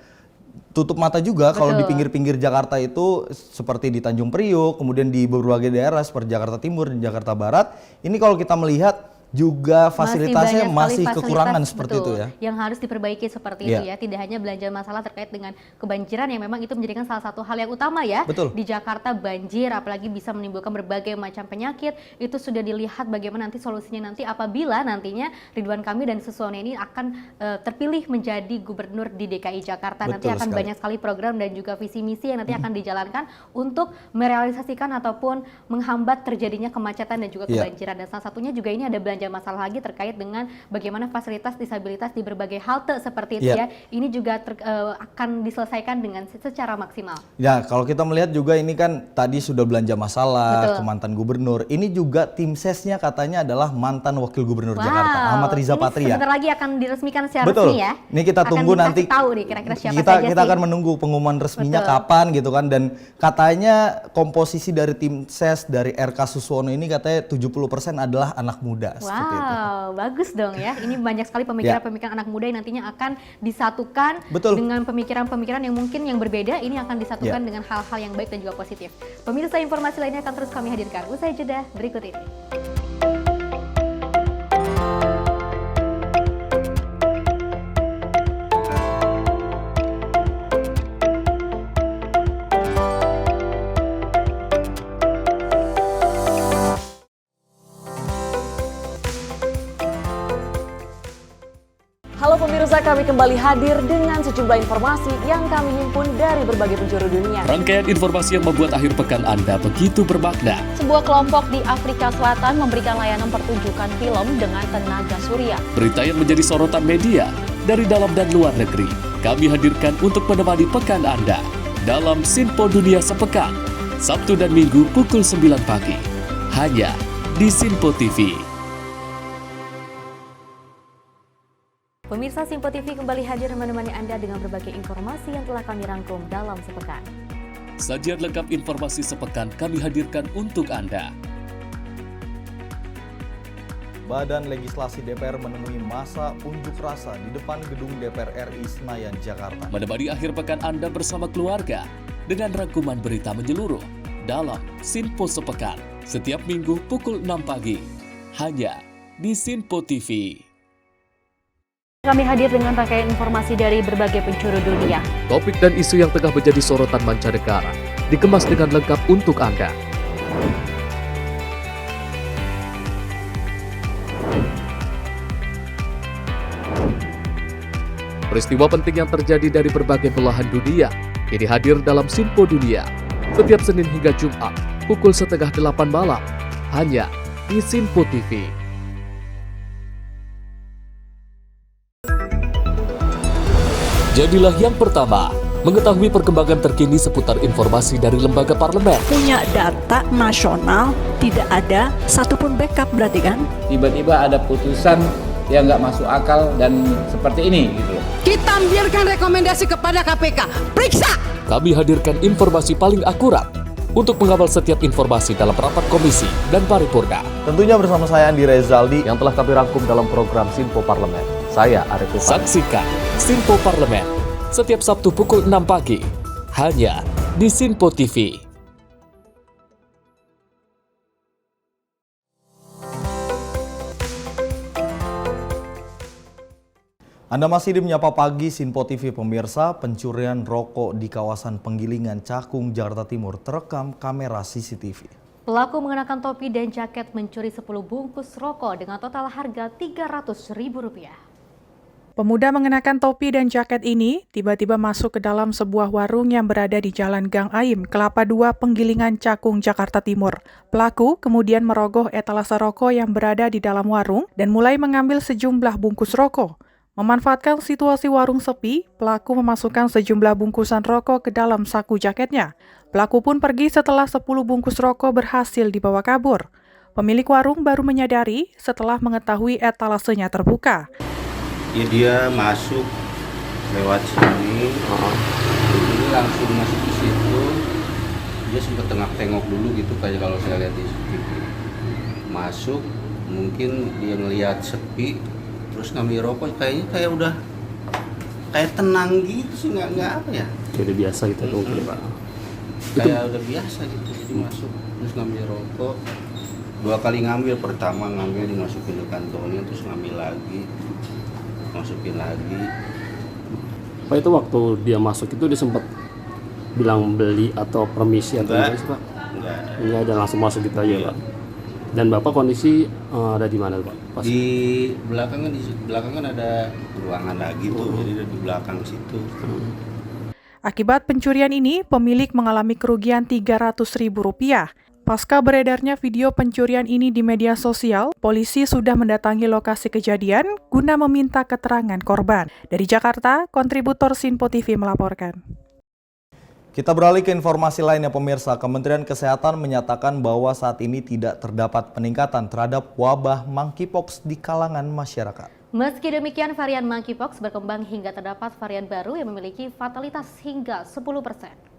tutup mata juga kalau di pinggir-pinggir Jakarta itu seperti di Tanjung Priok, kemudian di berbagai daerah seperti Jakarta Timur dan Jakarta Barat, ini kalau kita melihat juga fasilitasnya masih kekurangan seperti itu ya. Yang harus diperbaiki seperti itu ya. Tidak hanya belanja masalah terkait dengan kebanjiran yang memang itu menjadikan salah satu hal yang utama ya. Di Jakarta banjir, apalagi bisa menimbulkan berbagai macam penyakit. Itu sudah dilihat bagaimana nanti solusinya nanti apabila nantinya Ridwan Kamil dan Suswono ini akan terpilih menjadi gubernur di DKI Jakarta. Nanti akan banyak sekali program dan juga visi misi yang nanti akan dijalankan untuk merealisasikan ataupun menghambat terjadinya kemacetan dan juga kebanjiran. Dan salah satunya juga ini ada belanja masalah lagi terkait dengan bagaimana fasilitas disabilitas di berbagai halte seperti itu ya. Ini juga akan diselesaikan dengan secara maksimal. Ya, kalau kita melihat juga ini kan tadi sudah belanja masalah ke mantan gubernur. Ini juga tim sesnya katanya adalah mantan wakil gubernur Jakarta, Ahmad Riza Patria. Sebentar lagi akan diresmikan secara resmi ya. Ini kita tunggu nanti. Tahu nih kira-kira siapa saja kita akan menunggu pengumuman resminya kapan gitu kan, dan katanya komposisi dari tim ses dari RK Suswono ini katanya 70% adalah anak muda. Wow, bagus dong ya. Ini banyak sekali pemikiran-pemikiran anak muda yang nantinya akan disatukan dengan pemikiran-pemikiran yang mungkin yang berbeda. Ini akan disatukan dengan hal-hal yang baik dan juga positif. Pemirsa, informasi lainnya akan terus kami hadirkan usai jeda berikut ini. Halo pemirsa, kami kembali hadir dengan sejumlah informasi yang kami himpun dari berbagai penjuru dunia. Rangkaian informasi yang membuat akhir pekan Anda begitu bermakna. Sebuah kelompok di Afrika Selatan memberikan layanan pertunjukan film dengan tenaga surya. Berita yang menjadi sorotan media dari dalam dan luar negeri, kami hadirkan untuk menemani pekan Anda dalam Sinpo Dunia Sepekan, Sabtu dan Minggu pukul 9 pagi, hanya di Sinpo TV. Pemirsa, Sinpo TV kembali hadir menemani Anda dengan berbagai informasi yang telah kami rangkum dalam sepekan. Sajian lengkap informasi sepekan kami hadirkan untuk Anda. Badan Legislasi DPR menemui masa unjuk rasa di depan gedung DPR RI Senayan, Jakarta. Menemani akhir pekan Anda bersama keluarga dengan rangkuman berita menyeluruh dalam Sinpo Sepekan setiap minggu pukul 6 pagi hanya di Sinpo TV. Kami hadir dengan rangkaian informasi dari berbagai penjuru dunia. Topik dan isu yang tengah menjadi sorotan mancanegara dikemas dengan lengkap untuk Anda. Peristiwa penting yang terjadi dari berbagai belahan dunia kini hadir dalam Sinpo Dunia setiap Senin hingga Jumat pukul 7:30 malam hanya di Sinpo TV. Jadilah yang pertama mengetahui perkembangan terkini seputar informasi dari lembaga parlemen. Punya data nasional, tidak ada satupun backup berarti kan? Tiba-tiba ada putusan yang nggak masuk akal dan seperti ini gitu. Kita ambilkan rekomendasi kepada KPK, periksa! Kami hadirkan informasi paling akurat untuk mengawal setiap informasi dalam rapat komisi dan paripurna. Tentunya bersama saya Andi Rezaldi yang telah kami rangkum dalam program Sinpo Parlemen. Saya Arif Tufan. Saksikan Sinpo Parlemen setiap Sabtu pukul 6 pagi hanya di Sinpo TV. Anda masih di Menyapa Pagi Sinpo TV pemirsa. Pencurian rokok di kawasan Penggilingan, Cakung, Jakarta Timur terekam kamera CCTV. Pelaku mengenakan topi dan jaket mencuri 10 bungkus rokok dengan total harga Rp300.000. Pemuda mengenakan topi dan jaket ini tiba-tiba masuk ke dalam sebuah warung yang berada di Jalan Gang Aim, Kelapa 2, Penggilingan, Cakung, Jakarta Timur. Pelaku kemudian merogoh etalase rokok yang berada di dalam warung dan mulai mengambil sejumlah bungkus rokok. Memanfaatkan situasi warung sepi, pelaku memasukkan sejumlah bungkusan rokok ke dalam saku jaketnya. Pelaku pun pergi setelah 10 bungkus rokok berhasil dibawa kabur. Pemilik warung baru menyadari setelah mengetahui etalasenya terbuka. Ya dia masuk lewat sini, jadi langsung masuk ke situ. Dia sempat tengok dulu gitu kayak kalau saya lihat di CCTV. Masuk, mungkin dia ngelihat sepi, terus ngambil rokok, kayaknya kayak udah kayak tenang gitu sih, nggak apa ya? Kayak udah biasa gitu mungkin Pak. Kayak udah biasa gitu, jadi masuk terus ngambil rokok. 2 kali ngambil, pertama ngambil dimasukin ke kantongnya, terus ngambil lagi, masukin lagi. Pak, itu waktu dia masuk itu dia sempat bilang beli atau permisi atau apa sih Pak? Enggak ada, langsung masuk gitu aja Pak. Dan Bapak kondisi ada di mana Pak? Pas di belakang kan ada ruangan lagi tuh, jadi di belakang situ. Akibat pencurian ini, pemilik mengalami kerugian Rp300.000. Pasca beredarnya video pencurian ini di media sosial, polisi sudah mendatangi lokasi kejadian guna meminta keterangan korban. Dari Jakarta, kontributor Sinpo TV melaporkan. Kita beralih ke informasi lainnya pemirsa. Kementerian Kesehatan menyatakan bahwa saat ini tidak terdapat peningkatan terhadap wabah monkeypox di kalangan masyarakat. Meski demikian, varian monkeypox berkembang hingga terdapat varian baru yang memiliki fatalitas hingga 10%.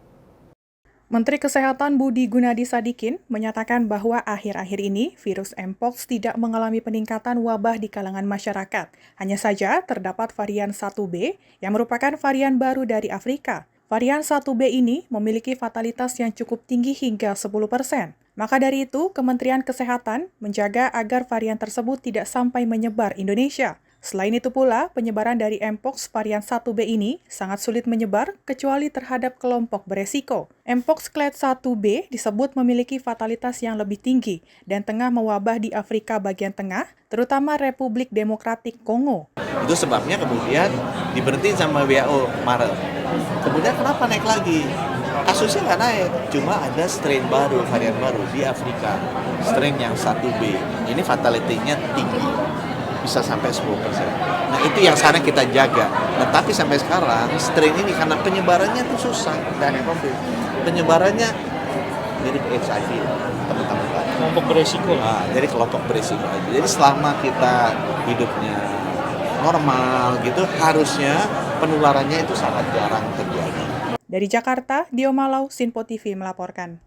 Menteri Kesehatan Budi Gunadi Sadikin menyatakan bahwa akhir-akhir ini virus Mpox tidak mengalami peningkatan wabah di kalangan masyarakat. Hanya saja terdapat varian 1B yang merupakan varian baru dari Afrika. Varian 1B ini memiliki fatalitas yang cukup tinggi hingga 10%. Maka dari itu, Kementerian Kesehatan menjaga agar varian tersebut tidak sampai menyebar Indonesia. Selain itu pula, penyebaran dari Mpox varian 1B ini sangat sulit menyebar kecuali terhadap kelompok beresiko. Mpox clade 1B disebut memiliki fatalitas yang lebih tinggi dan tengah mewabah di Afrika bagian tengah, terutama Republik Demokratik Kongo. Itu sebabnya kemudian diberhentiin sama WHO Maret. Kemudian kenapa naik lagi? Kasusnya nggak naik, cuma ada strain baru, varian baru di Afrika. Strain yang 1B, ini fatality-nya tinggi, bisa sampai 10%. Nah itu yang sekarang kita jaga. Nah tapi sampai sekarang strain ini karena penyebarannya itu susah dan penyebarannya mirip HIV teman-teman. Kelompok beresiko. Nah, jadi kelompok beresiko aja. Jadi selama kita hidupnya normal gitu, harusnya penularannya itu sangat jarang terjadi. Dari Jakarta, Dio Malau, Sinpo TV melaporkan.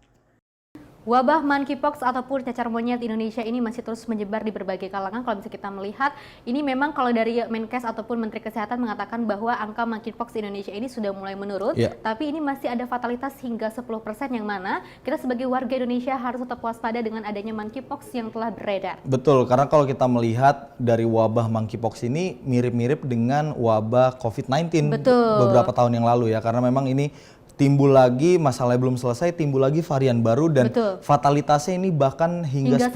Wabah monkeypox ataupun cacar monyet Indonesia ini masih terus menyebar di berbagai kalangan. Kalau bisa kita melihat, ini memang kalau dari Menkes ataupun Menteri Kesehatan mengatakan bahwa angka monkeypox Indonesia ini sudah mulai menurun, tapi ini masih ada fatalitas hingga 10% yang mana kita sebagai warga Indonesia harus tetap waspada dengan adanya monkeypox yang telah beredar. Betul, karena kalau kita melihat dari wabah monkeypox ini mirip-mirip dengan wabah COVID-19 beberapa tahun yang lalu ya, karena memang ini timbul lagi, masalahnya belum selesai, timbul lagi varian baru dan fatalitasnya ini bahkan hingga 10%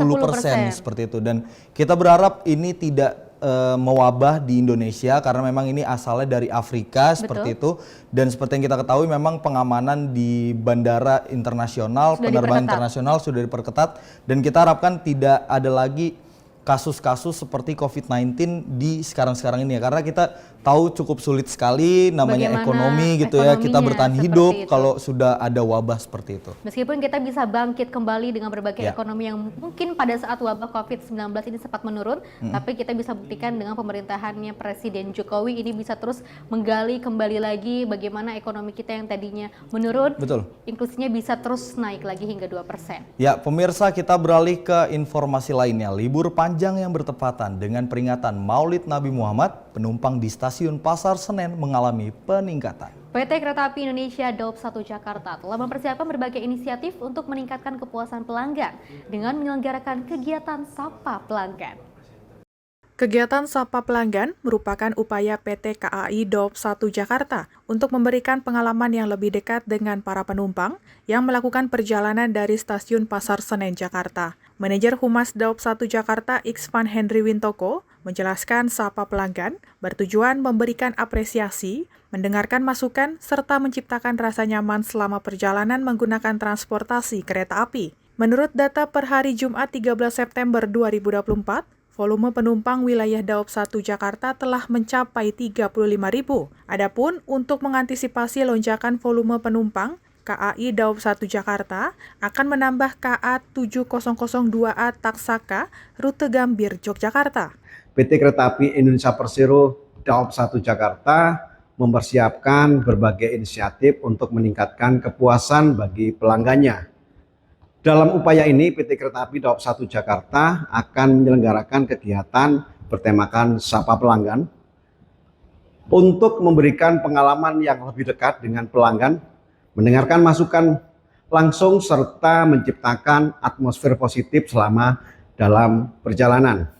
seperti itu. Dan kita berharap ini tidak mewabah di Indonesia karena memang ini asalnya dari Afrika seperti itu. Dan seperti yang kita ketahui memang pengamanan di bandara internasional, penerbangan internasional sudah diperketat. Dan kita harapkan tidak ada lagi kasus-kasus seperti COVID-19 di sekarang-sekarang ini ya, karena kita tahu cukup sulit sekali namanya ekonomi gitu ya, kita bertahan hidup kalau sudah ada wabah seperti itu. Meskipun kita bisa bangkit kembali dengan berbagai ekonomi yang mungkin pada saat wabah COVID-19 ini sempat menurun, tapi kita bisa buktikan dengan pemerintahannya Presiden Jokowi ini bisa terus menggali kembali lagi bagaimana ekonomi kita yang tadinya menurun, inklusinya bisa terus naik lagi hingga 2%. Ya, pemirsa, kita beralih ke informasi lainnya. Libur panjang yang bertepatan dengan peringatan Maulid Nabi Muhammad, penumpang di stasiun Pasar Senen mengalami peningkatan. PT Kereta Api Indonesia Daup 1 Jakarta telah mempersiapkan berbagai inisiatif untuk meningkatkan kepuasan pelanggan dengan menyelenggarakan kegiatan Sapa Pelanggan. Kegiatan Sapa Pelanggan merupakan upaya PT KAI Daup 1 Jakarta untuk memberikan pengalaman yang lebih dekat dengan para penumpang yang melakukan perjalanan dari stasiun Pasar Senen, Jakarta. Manajer Humas Daup 1 Jakarta, Iksvan Henry Wintoko, menjelaskan Sapa Pelanggan bertujuan memberikan apresiasi, mendengarkan masukan, serta menciptakan rasa nyaman selama perjalanan menggunakan transportasi kereta api. Menurut data per hari Jumat 13 September 2024, volume penumpang wilayah Daup 1 Jakarta telah mencapai 35.000. Adapun untuk mengantisipasi lonjakan volume penumpang, KAI Daup 1 Jakarta akan menambah KA 7002A Taksaka rute Gambir, Yogyakarta. PT Kereta Api Indonesia Persero Daup 1 Jakarta mempersiapkan berbagai inisiatif untuk meningkatkan kepuasan bagi pelanggannya. Dalam upaya ini, PT Kereta Api Daup 1 Jakarta akan menyelenggarakan kegiatan bertemakan Sapa Pelanggan untuk memberikan pengalaman yang lebih dekat dengan pelanggan, mendengarkan masukan langsung, serta menciptakan atmosfer positif selama dalam perjalanan.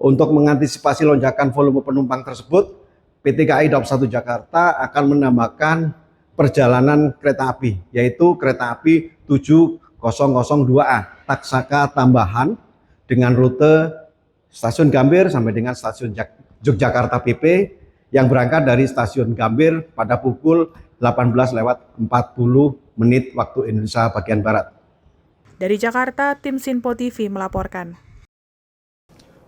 Untuk mengantisipasi lonjakan volume penumpang tersebut, PT KAI Daup 1 Jakarta akan menambahkan perjalanan kereta api, yaitu kereta api 7002A Taksaka tambahan dengan rute stasiun Gambir sampai dengan stasiun Yogyakarta PP yang berangkat dari stasiun Gambir pada pukul 18:40 waktu Indonesia bagian Barat. Dari Jakarta, tim Sinpo TV melaporkan.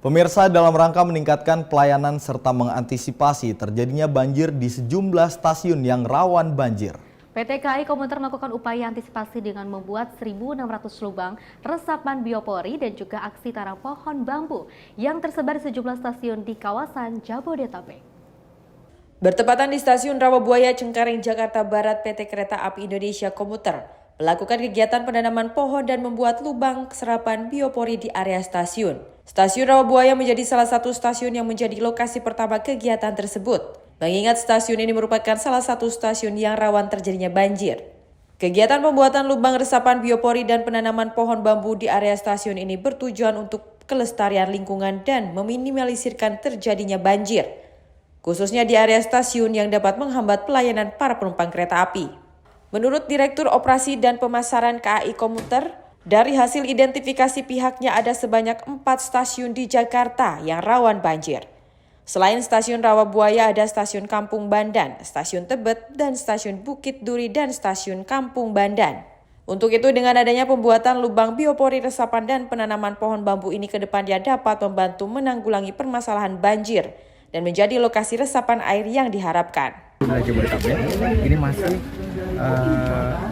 Pemirsa, dalam rangka meningkatkan pelayanan serta mengantisipasi terjadinya banjir di sejumlah stasiun yang rawan banjir, PT KAI Komuter melakukan upaya antisipasi dengan membuat 1.600 lubang resapan biopori dan juga aksi tanam pohon bambu yang tersebar di sejumlah stasiun di kawasan Jabodetabek. Bertepatan di stasiun Rawabuaya, Cengkareng, Jakarta Barat, PT Kereta Api Indonesia Komuter melakukan kegiatan penanaman pohon dan membuat lubang serapan biopori di area stasiun. Stasiun Rawabuaya menjadi salah satu stasiun yang menjadi lokasi pertama kegiatan tersebut, mengingat stasiun ini merupakan salah satu stasiun yang rawan terjadinya banjir. Kegiatan pembuatan lubang resapan biopori dan penanaman pohon bambu di area stasiun ini bertujuan untuk kelestarian lingkungan dan meminimalisirkan terjadinya banjir, khususnya di area stasiun yang dapat menghambat pelayanan para penumpang kereta api. Menurut Direktur Operasi dan Pemasaran KAI Komuter, dari hasil identifikasi pihaknya ada sebanyak 4 stasiun di Jakarta yang rawan banjir. Selain stasiun Rawabuaya, ada stasiun Kampung Bandan, stasiun Tebet, dan stasiun Bukit Duri dan stasiun Kampung Bandan. Untuk itu, dengan adanya pembuatan lubang biopori resapan dan penanaman pohon bambu ini ke depannya dapat membantu menanggulangi permasalahan banjir dan menjadi lokasi resapan air yang diharapkan. Jabodetabek ini masih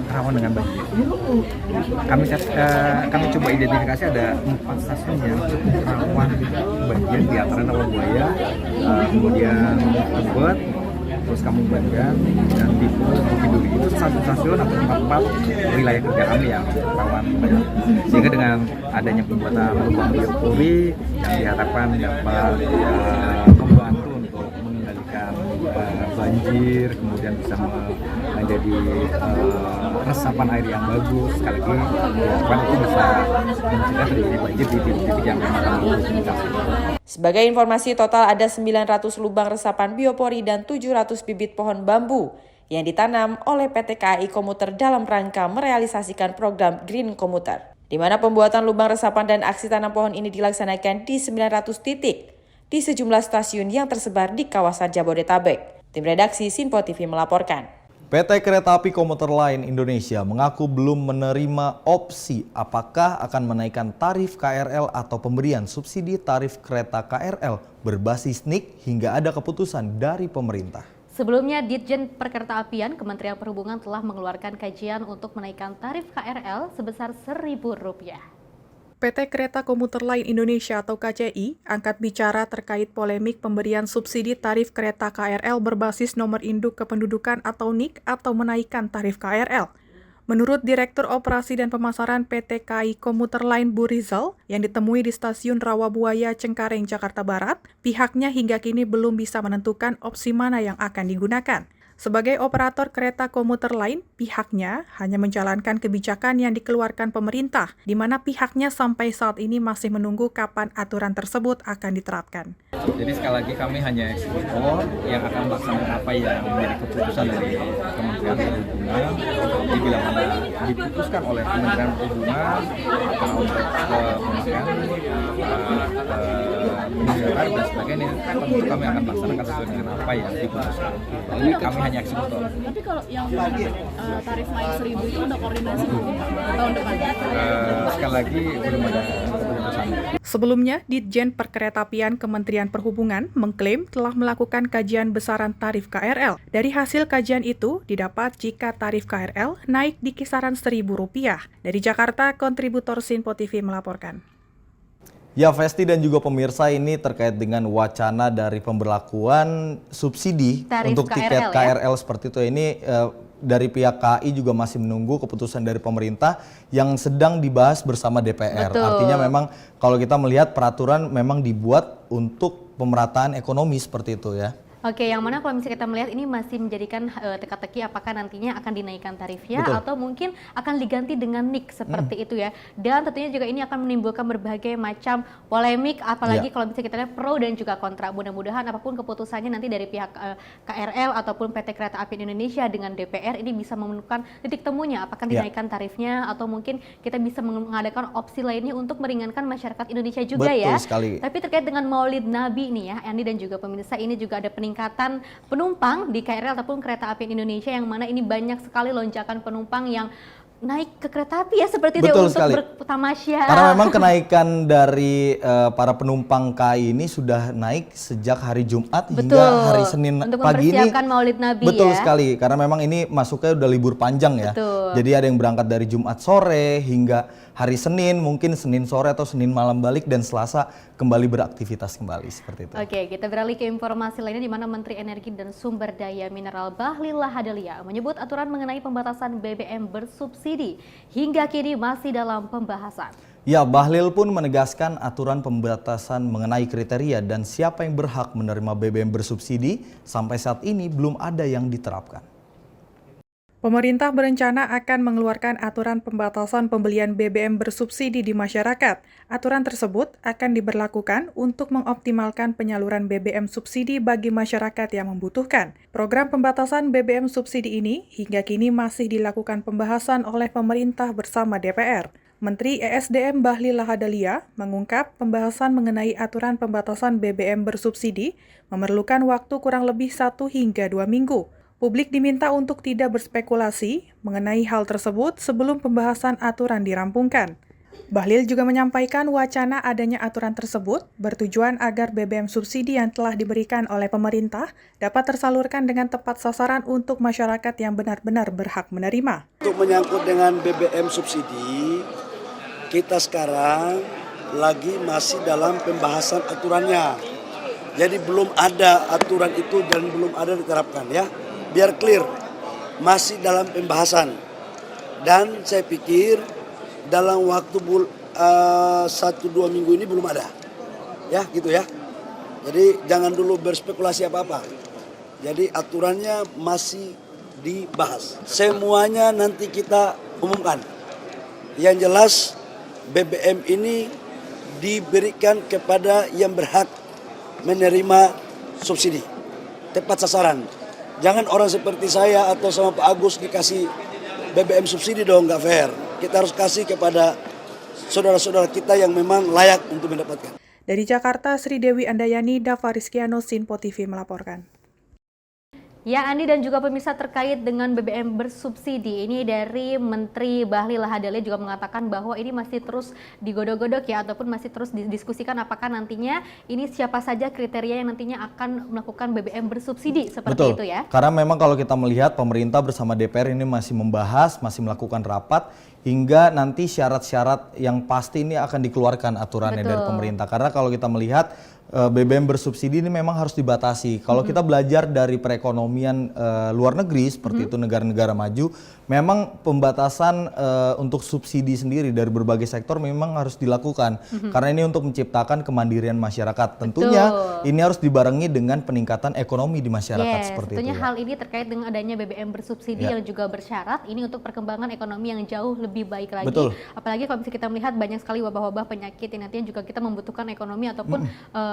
rawan dengan banjir. Kami coba identifikasi ada 4 stasiun yang cukup rawan banjir, di antara Rawabuaya, kemudian Tebet, terus Kampung Banjar, dan Dipo, Bukit Duri. Itu stasiun atau tempat wilayah kerja kami yang rawan banjir. Sehingga dengan adanya pembuatan lubang biopori yang diharapkan dapat membantu untuk mengendalikan banjir, kemudian bisa menjadi resapan air yang bagus. Sekali lagi diharapkan itu bisa mencegah terjadi banjir di titik-titik yang memang terindikasi. Sebagai informasi, total ada 900 lubang resapan biopori dan 700 bibit pohon bambu yang ditanam oleh PT KAI Komuter dalam rangka merealisasikan program Green Komuter, di mana pembuatan lubang resapan dan aksi tanam pohon ini dilaksanakan di 900 titik di sejumlah stasiun yang tersebar di kawasan Jabodetabek. Tim redaksi Sinpo TV melaporkan. PT Kereta Api Komuter Line Indonesia mengaku belum menerima opsi apakah akan menaikkan tarif KRL atau pemberian subsidi tarif kereta KRL berbasis NIK hingga ada keputusan dari pemerintah. Sebelumnya, Ditjen Perkeretaapian Kementerian Perhubungan telah mengeluarkan kajian untuk menaikkan tarif KRL sebesar Rp1.000. PT Kereta Komuter Line Indonesia atau KCI angkat bicara terkait polemik pemberian subsidi tarif kereta KRL berbasis nomor induk kependudukan atau NIK atau menaikkan tarif KRL. Menurut Direktur Operasi dan Pemasaran PT KAI Komuter Line Bu Rizal yang ditemui di Stasiun Rawabuaya Cengkareng, Jakarta Barat, pihaknya hingga kini belum bisa menentukan opsi mana yang akan digunakan. Sebagai operator kereta komuter lain, pihaknya hanya menjalankan kebijakan yang dikeluarkan pemerintah, di mana pihaknya sampai saat ini masih menunggu kapan aturan tersebut akan diterapkan. Jadi sekali lagi kami hanya eksekutor yang akan melaksanakan apa yang menjadi keputusan dari Kementerian Perhubungan. Jadi bila mana diputuskan oleh Kementerian Perhubungan untuk pemakaian penunjukan dan sebagainya, tentu kami akan melaksanakan sesuai dengan apa yang diputuskan. Ini kami hanya eksekutor. Tapi kalau yang tarif naik 1.000 itu udah koordinasi belum tahun depan? Sekali lagi belum ada keputusan. Sebelumnya, Ditjen Perkeretaapian Kementerian Perhubungan mengklaim telah melakukan kajian besaran tarif KRL. Dari hasil kajian itu, didapat jika tarif KRL naik di kisaran Rp1.000. Dari Jakarta, kontributor Sinpo TV melaporkan. Ya, Festi dan juga pemirsa, ini terkait dengan wacana dari pemberlakuan subsidi tarif untuk tiket KRL seperti itu. Ini dari pihak KAI juga masih menunggu keputusan dari pemerintah yang sedang dibahas bersama DPR. Betul. Artinya memang kalau kita melihat peraturan memang dibuat untuk pemerataan ekonomi seperti itu ya. Oke, yang mana kalau misalnya kita melihat ini masih menjadikan teka-teki apakah nantinya akan dinaikkan tarifnya. Betul. Atau mungkin akan diganti dengan NIK seperti itu ya. Dan tentunya juga ini akan menimbulkan berbagai macam polemik, apalagi kalau misalnya kita lihat pro dan juga kontra. Mudah-mudahan apapun keputusannya nanti dari pihak KRL ataupun PT Kereta-Apian Indonesia dengan DPR ini bisa menemukan titik temunya apakah dinaikkan tarifnya atau mungkin kita bisa mengadakan opsi lainnya untuk meringankan masyarakat Indonesia juga. Betul ya. Sekali. Tapi terkait dengan Maulid Nabi nih ya, Andi dan juga pemirsa, ini juga ada peningkatan penumpang di KRL ataupun Kereta Apian Indonesia yang mana ini banyak sekali lonjakan penumpang yang naik ke kereta api ya seperti itu untuk bertamasya. Karena memang kenaikan dari para penumpang KAI ini sudah naik sejak hari Jumat hingga hari Senin untuk pagi ini. Untuk mempersiapkan Maulid Nabi. Betul sekali, karena memang ini masuknya udah libur panjang ya. Betul. Jadi ada yang berangkat dari Jumat sore hingga hari Senin, mungkin Senin sore atau Senin malam balik dan Selasa kembali beraktivitas kembali seperti itu. Oke, kita beralih ke informasi lainnya di mana Menteri Energi dan Sumber Daya Mineral Bahlil Lahadalia menyebut aturan mengenai pembatasan BBM bersubsidi hingga kini masih dalam pembahasan. Ya, Bahlil pun menegaskan aturan pembatasan mengenai kriteria dan siapa yang berhak menerima BBM bersubsidi sampai saat ini belum ada yang diterapkan. Pemerintah berencana akan mengeluarkan aturan pembatasan pembelian BBM bersubsidi di masyarakat. Aturan tersebut akan diberlakukan untuk mengoptimalkan penyaluran BBM subsidi bagi masyarakat yang membutuhkan. Program pembatasan BBM subsidi ini hingga kini masih dilakukan pembahasan oleh pemerintah bersama DPR. Menteri ESDM Bahlil Lahadalia mengungkap pembahasan mengenai aturan pembatasan BBM bersubsidi memerlukan waktu kurang lebih 1 hingga 2 minggu. Publik diminta untuk tidak berspekulasi mengenai hal tersebut sebelum pembahasan aturan dirampungkan. Bahlil juga menyampaikan wacana adanya aturan tersebut bertujuan agar BBM subsidi yang telah diberikan oleh pemerintah dapat tersalurkan dengan tepat sasaran untuk masyarakat yang benar-benar berhak menerima. Untuk menyangkut dengan BBM subsidi, kita sekarang lagi masih dalam pembahasan aturannya. Jadi belum ada aturan itu dan belum ada diterapkan ya. Biar clear, masih dalam pembahasan. Dan saya pikir dalam waktu 1-2 minggu ini belum ada. Ya gitu ya. Jadi jangan dulu berspekulasi apa-apa. Jadi aturannya masih dibahas. Semuanya nanti kita umumkan. Yang jelas BBM ini diberikan kepada yang berhak menerima subsidi. Tepat sasaran. Jangan orang seperti saya atau sama Pak Agus dikasih BBM subsidi dong, nggak fair. Kita harus kasih kepada saudara-saudara kita yang memang layak untuk mendapatkan. Dari Jakarta, Sri Dewi Andayani, Dava Rizkiano, Sinpo TV melaporkan. Ya, Andi dan juga pemirsa, terkait dengan BBM bersubsidi ini dari Menteri Bahlil Lahadalia juga mengatakan bahwa ini masih terus digodok-godok ya, ataupun masih terus didiskusikan apakah nantinya ini siapa saja kriteria yang nantinya akan melakukan BBM bersubsidi seperti itu ya. Karena memang kalau kita melihat pemerintah bersama DPR ini masih membahas, masih melakukan rapat hingga nanti syarat-syarat yang pasti ini akan dikeluarkan aturannya dari pemerintah. Karena kalau kita melihat BBM bersubsidi ini memang harus dibatasi. Kalau kita belajar dari perekonomian luar negeri seperti itu negara-negara maju, memang pembatasan untuk subsidi sendiri dari berbagai sektor memang harus dilakukan. Karena ini untuk menciptakan kemandirian masyarakat. Tentunya ini harus dibarengi dengan peningkatan ekonomi di masyarakat seperti tentunya itu. Hal ini terkait dengan adanya BBM bersubsidi yang juga bersyarat ini untuk perkembangan ekonomi yang jauh lebih baik lagi. Apalagi kalau misalnya kita melihat banyak sekali wabah-wabah penyakit yang nantinya juga kita membutuhkan ekonomi ataupun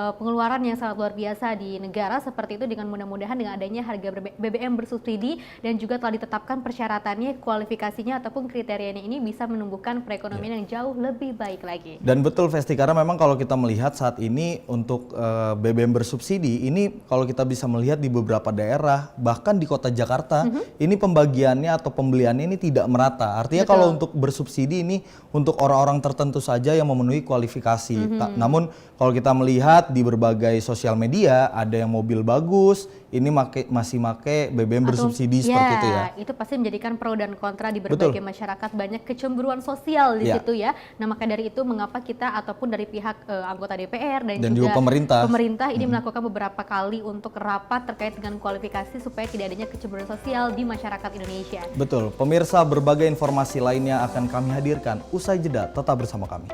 pengeluaran yang sangat luar biasa di negara seperti itu. Dengan mudah-mudahan dengan adanya harga BBM bersubsidi dan juga telah ditetapkan persyaratannya, kualifikasinya ataupun kriterianya ini bisa menumbuhkan perekonomian yang jauh lebih baik lagi. Dan betul Vesti, karena memang kalau kita melihat saat ini untuk BBM bersubsidi ini kalau kita bisa melihat di beberapa daerah bahkan di kota Jakarta ini pembagiannya atau pembeliannya ini tidak merata. Artinya kalau untuk bersubsidi ini untuk orang-orang tertentu saja yang memenuhi kualifikasi. Namun kalau kita melihat di berbagai sosial media ada yang mobil bagus ini masih make BBM bersubsidi seperti itu ya. Itu pasti menjadikan pro dan kontra di berbagai masyarakat, banyak kecemburuan sosial di situ ya. Nah, maka dari itu mengapa kita ataupun dari pihak anggota DPR dan juga pemerintah ini melakukan beberapa kali untuk rapat terkait dengan kualifikasi supaya tidak adanya kecemburuan sosial di masyarakat Indonesia. Betul, pemirsa, berbagai informasi lainnya akan kami hadirkan usai jeda, tetap bersama kami.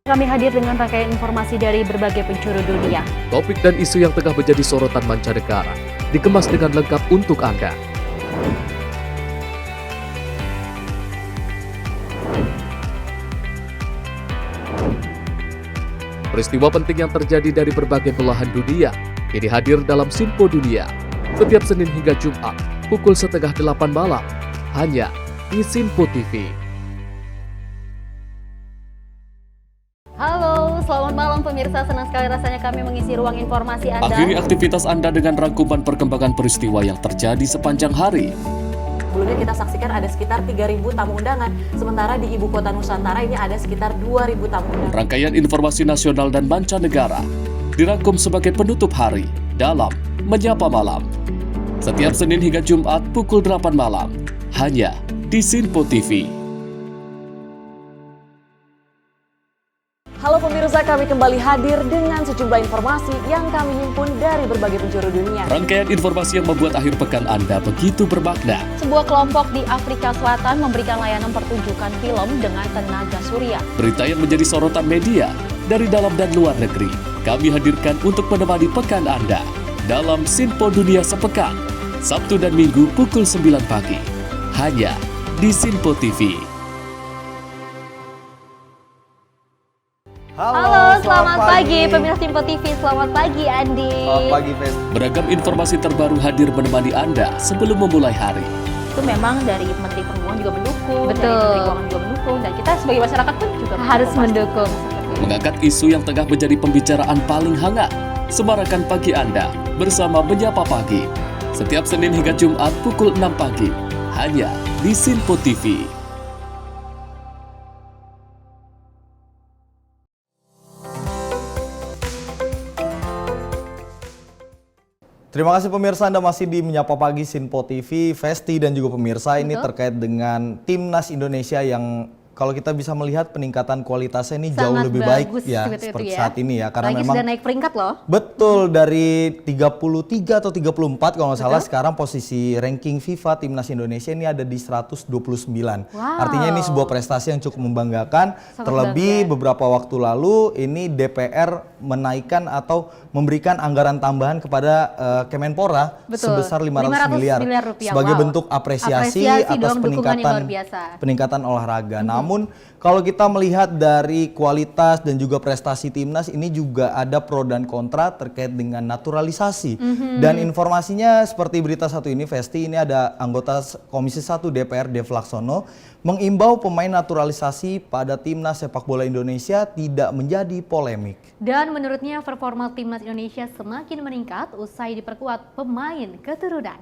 Kami hadir dengan rangkaian informasi dari berbagai penjuru dunia. Topik dan isu yang tengah menjadi sorotan mancanegara dikemas dengan lengkap untuk Anda. Peristiwa penting yang terjadi dari berbagai belahan dunia ini hadir dalam Sinpo Dunia setiap Senin hingga Jumat pukul 7:30 malam hanya di Sinpo TV. Halo, selamat malam pemirsa. Senang sekali rasanya kami mengisi ruang informasi Anda. Akhiri aktivitas Anda dengan rangkuman perkembangan peristiwa yang terjadi sepanjang hari. Sebelumnya kita saksikan ada sekitar 3.000 tamu undangan, sementara di Ibu Kota Nusantara ini ada sekitar 2.000 tamu undangan. Rangkaian informasi nasional dan mancanegara dirangkum sebagai penutup hari dalam Menyapa Malam. Setiap Senin hingga Jumat pukul 8 malam, hanya di Sinpo TV. Halo pemirsa, kami kembali hadir dengan sejumlah informasi yang kami himpun dari berbagai penjuru dunia. Rangkaian informasi yang membuat akhir pekan Anda begitu bermakna. Sebuah kelompok di Afrika Selatan memberikan layanan pertunjukan film dengan tenaga surya. Berita yang menjadi sorotan media dari dalam dan luar negeri, kami hadirkan untuk menemani pekan Anda dalam Sinpo Dunia Sepekan, Sabtu dan Minggu pukul 9 pagi, hanya di Sinpo TV. Halo, selamat pagi pemirsa Sinpo TV. Selamat pagi Andi. Selamat pagi Ves. Beragam informasi terbaru hadir menemani Anda sebelum memulai hari. Itu memang dari Menteri Perhubungan juga mendukung, Betul. dari Menteri Keuangan juga mendukung, dan kita sebagai masyarakat pun juga harus mendukung. Mengangkat isu yang tengah menjadi pembicaraan paling hangat, semarakan pagi Anda bersama Menyapa Pagi. Setiap Senin hingga Jumat pukul 6 pagi, hanya di Sinpo TV. Terima kasih pemirsa, Anda masih di Menyapa Pagi Sinpo TV. Festi dan juga pemirsa, ini terkait dengan Timnas Indonesia yang kalau kita bisa melihat peningkatan kualitasnya ini jauh lebih baik ya seperti saat ini ya, karena memang sudah naik peringkat loh. Betul, dari 33 atau 34 kalau nggak salah, sekarang posisi ranking FIFA Timnas Indonesia ini ada di 129. Artinya ini sebuah prestasi yang cukup membanggakan. Terlebih beberapa waktu lalu ini DPR menaikkan atau memberikan anggaran tambahan kepada Kemenpora sebesar 500 miliar sebagai bentuk apresiasi atas peningkatan olahraga. Namun kalau kita melihat dari kualitas dan juga prestasi timnas ini juga ada pro dan kontra terkait dengan naturalisasi. Dan informasinya seperti berita satu ini, Festi, ini ada anggota Komisi 1 DPR Dev Laksono mengimbau pemain naturalisasi pada timnas sepak bola Indonesia tidak menjadi polemik. Dan menurutnya performa timnas Indonesia semakin meningkat usai diperkuat pemain keturunan.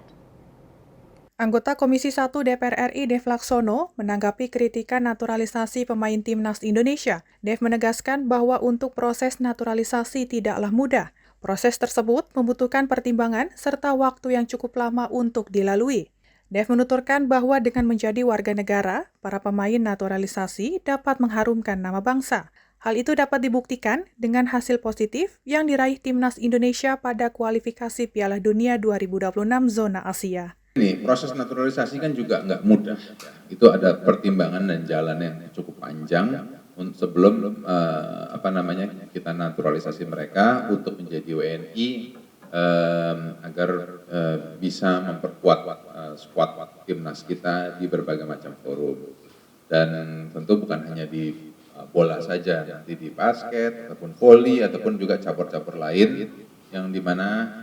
Anggota Komisi 1 DPR RI Dev Laksono menanggapi kritikan naturalisasi pemain Timnas Indonesia. Dev menegaskan bahwa untuk proses naturalisasi tidaklah mudah. Proses tersebut membutuhkan pertimbangan serta waktu yang cukup lama untuk dilalui. Dev menuturkan bahwa dengan menjadi warga negara, para pemain naturalisasi dapat mengharumkan nama bangsa. Hal itu dapat dibuktikan dengan hasil positif yang diraih Timnas Indonesia pada kualifikasi Piala Dunia 2026 zona Asia. Ini proses naturalisasi kan juga nggak mudah. Itu ada pertimbangan dan jalan yang cukup panjang sebelum kita naturalisasi mereka untuk menjadi WNI agar bisa memperkuat skuad timnas kita di berbagai macam forum. Dan tentu bukan hanya di bola saja, nanti di basket ataupun voli ataupun juga cabur-cabur lain yang dimana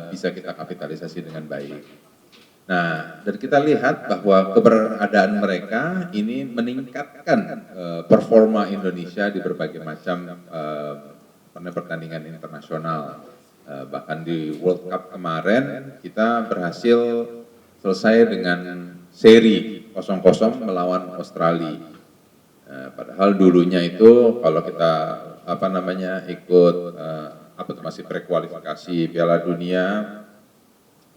bisa kita kapitalisasi dengan baik. Nah, dan kita lihat bahwa keberadaan mereka ini meningkatkan performa Indonesia di berbagai macam pertandingan internasional. Bahkan di World Cup kemarin kita berhasil selesai dengan seri 0-0 melawan Australia. Padahal dulunya itu kalau kita ikut masih prekualifikasi Piala Dunia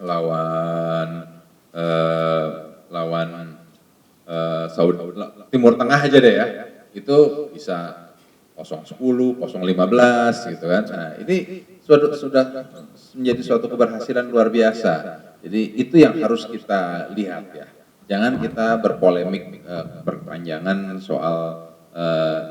lawan Saudi, Timur Tengah aja deh ya, itu bisa 0-10, 0-15 gitu kan. Nah, ini sudah menjadi suatu keberhasilan luar biasa. Jadi itu yang harus kita lihat ya. Jangan kita berpolemik berkepanjangan soal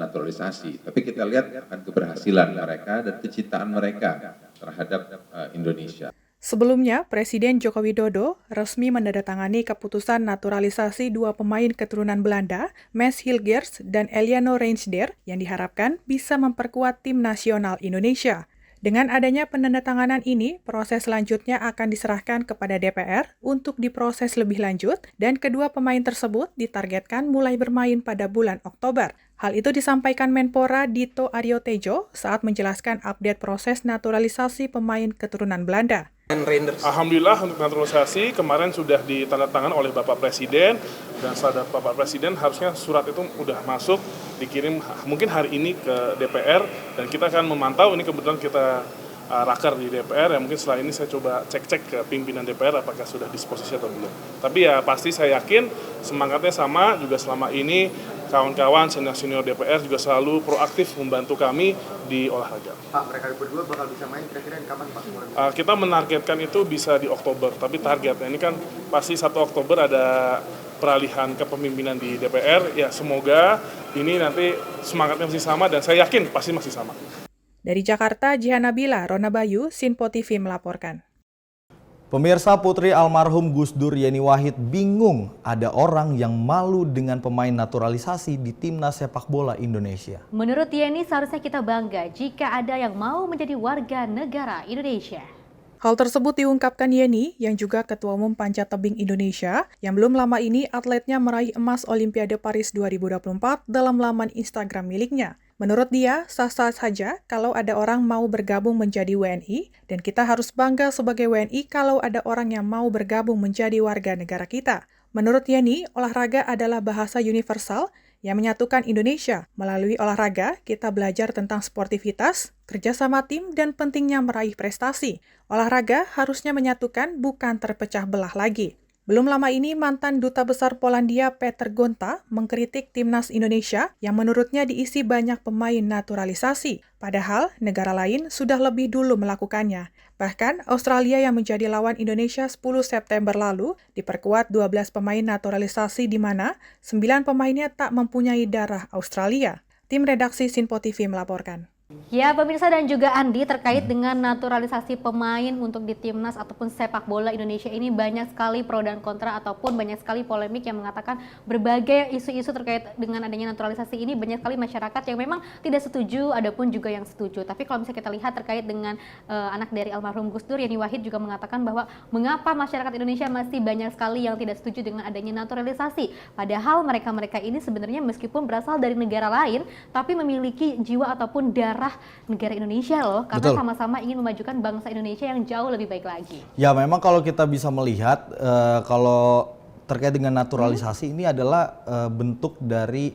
naturalisasi, tapi kita lihat akan keberhasilan mereka dan kecintaan mereka terhadap Indonesia. Sebelumnya, Presiden Joko Widodo resmi menandatangani keputusan naturalisasi dua pemain keturunan Belanda, Mads Hilgers dan Eliano Reinsder, yang diharapkan bisa memperkuat tim nasional Indonesia. Dengan adanya penandatanganan ini, proses selanjutnya akan diserahkan kepada DPR untuk diproses lebih lanjut, dan kedua pemain tersebut ditargetkan mulai bermain pada bulan Oktober. Hal itu disampaikan Menpora Dito Aryo Tejo saat menjelaskan update proses naturalisasi pemain keturunan Belanda. Alhamdulillah untuk naturalisasi kemarin sudah ditandatangani oleh Bapak Presiden, dan setelah Bapak Presiden harusnya surat itu sudah masuk, dikirim mungkin hari ini ke DPR, dan kita akan memantau. Ini kebetulan kita raker di DPR, ya mungkin setelah ini saya coba cek-cek ke pimpinan DPR apakah sudah disposisi atau belum. Tapi ya pasti saya yakin semangatnya sama, juga selama ini kawan-kawan senior-senior DPR juga selalu proaktif membantu kami di olahraga. Pak, mereka berdua bakal bisa main kira-kira kapan Pak? Kita menargetkan itu bisa di Oktober, tapi targetnya ini kan pasti 1 Oktober ada peralihan kepemimpinan di DPR, ya semoga ini nanti semangatnya masih sama, dan saya yakin pasti masih sama. Dari Jakarta, Jihan Nabila, Rona Bayu, Sinpo TV melaporkan. Pemirsa, putri almarhum Gus Dur Yeni Wahid bingung ada orang yang malu dengan pemain naturalisasi di timnas sepak bola Indonesia. Menurut Yeni, seharusnya kita bangga jika ada yang mau menjadi warga negara Indonesia. Hal tersebut diungkapkan Yeni, yang juga Ketua Umum Panjat Tebing Indonesia, yang belum lama ini atletnya meraih emas Olimpiade Paris 2024 dalam laman Instagram miliknya. Menurut dia, sah-sah saja kalau ada orang mau bergabung menjadi WNI, dan kita harus bangga sebagai WNI kalau ada orang yang mau bergabung menjadi warga negara kita. Menurut Yeni, olahraga adalah bahasa universal yang menyatukan Indonesia. Melalui olahraga, kita belajar tentang sportivitas, kerjasama tim, dan pentingnya meraih prestasi. Olahraga harusnya menyatukan, bukan terpecah belah lagi. Belum lama ini, mantan Duta Besar Polandia Peter Gonta mengkritik timnas Indonesia yang menurutnya diisi banyak pemain naturalisasi. Padahal, negara lain sudah lebih dulu melakukannya. Bahkan, Australia yang menjadi lawan Indonesia 10 September lalu diperkuat 12 pemain naturalisasi di mana 9 pemainnya tak mempunyai darah Australia. Tim redaksi Sinpo TV melaporkan. Ya, pemirsa dan juga Andi, terkait dengan naturalisasi pemain untuk di timnas ataupun sepak bola Indonesia ini banyak sekali pro dan kontra ataupun banyak sekali polemik yang mengatakan berbagai isu-isu terkait dengan adanya naturalisasi ini. Banyak sekali masyarakat yang memang tidak setuju, ada pun juga yang setuju. Tapi kalau misalnya kita lihat terkait dengan anak dari almarhum Gus Dur, Yeni Wahid juga mengatakan bahwa mengapa masyarakat Indonesia masih banyak sekali yang tidak setuju dengan adanya naturalisasi. Padahal mereka-mereka ini sebenarnya meskipun berasal dari negara lain, tapi memiliki jiwa ataupun darah negara Indonesia loh, karena sama-sama ingin memajukan bangsa Indonesia yang jauh lebih baik lagi. Ya, memang kalau kita bisa melihat kalau terkait dengan naturalisasi ini adalah bentuk dari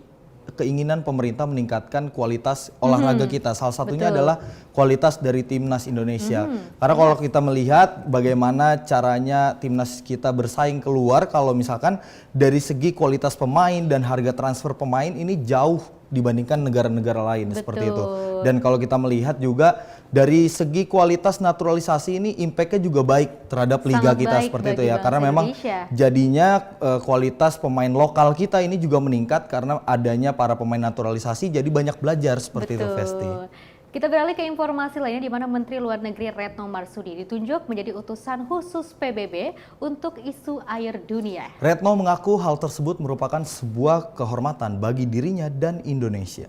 keinginan pemerintah meningkatkan kualitas olahraga kita. Salah satunya adalah kualitas dari timnas Indonesia. Karena kalau kita melihat bagaimana caranya timnas kita bersaing keluar, kalau misalkan dari segi kualitas pemain dan harga transfer pemain ini jauh dibandingkan negara-negara lain. Seperti itu. Dan kalau kita melihat juga dari segi kualitas naturalisasi ini impact-nya juga baik terhadap liga kita seperti itu ya. Karena memang jadinya kualitas pemain lokal kita ini juga meningkat karena adanya para pemain naturalisasi, jadi banyak belajar seperti itu, Vesti. Kita beralih ke informasi lainnya, di mana Menteri Luar Negeri Retno Marsudi ditunjuk menjadi utusan khusus PBB untuk isu air dunia. Retno mengaku hal tersebut merupakan sebuah kehormatan bagi dirinya dan Indonesia.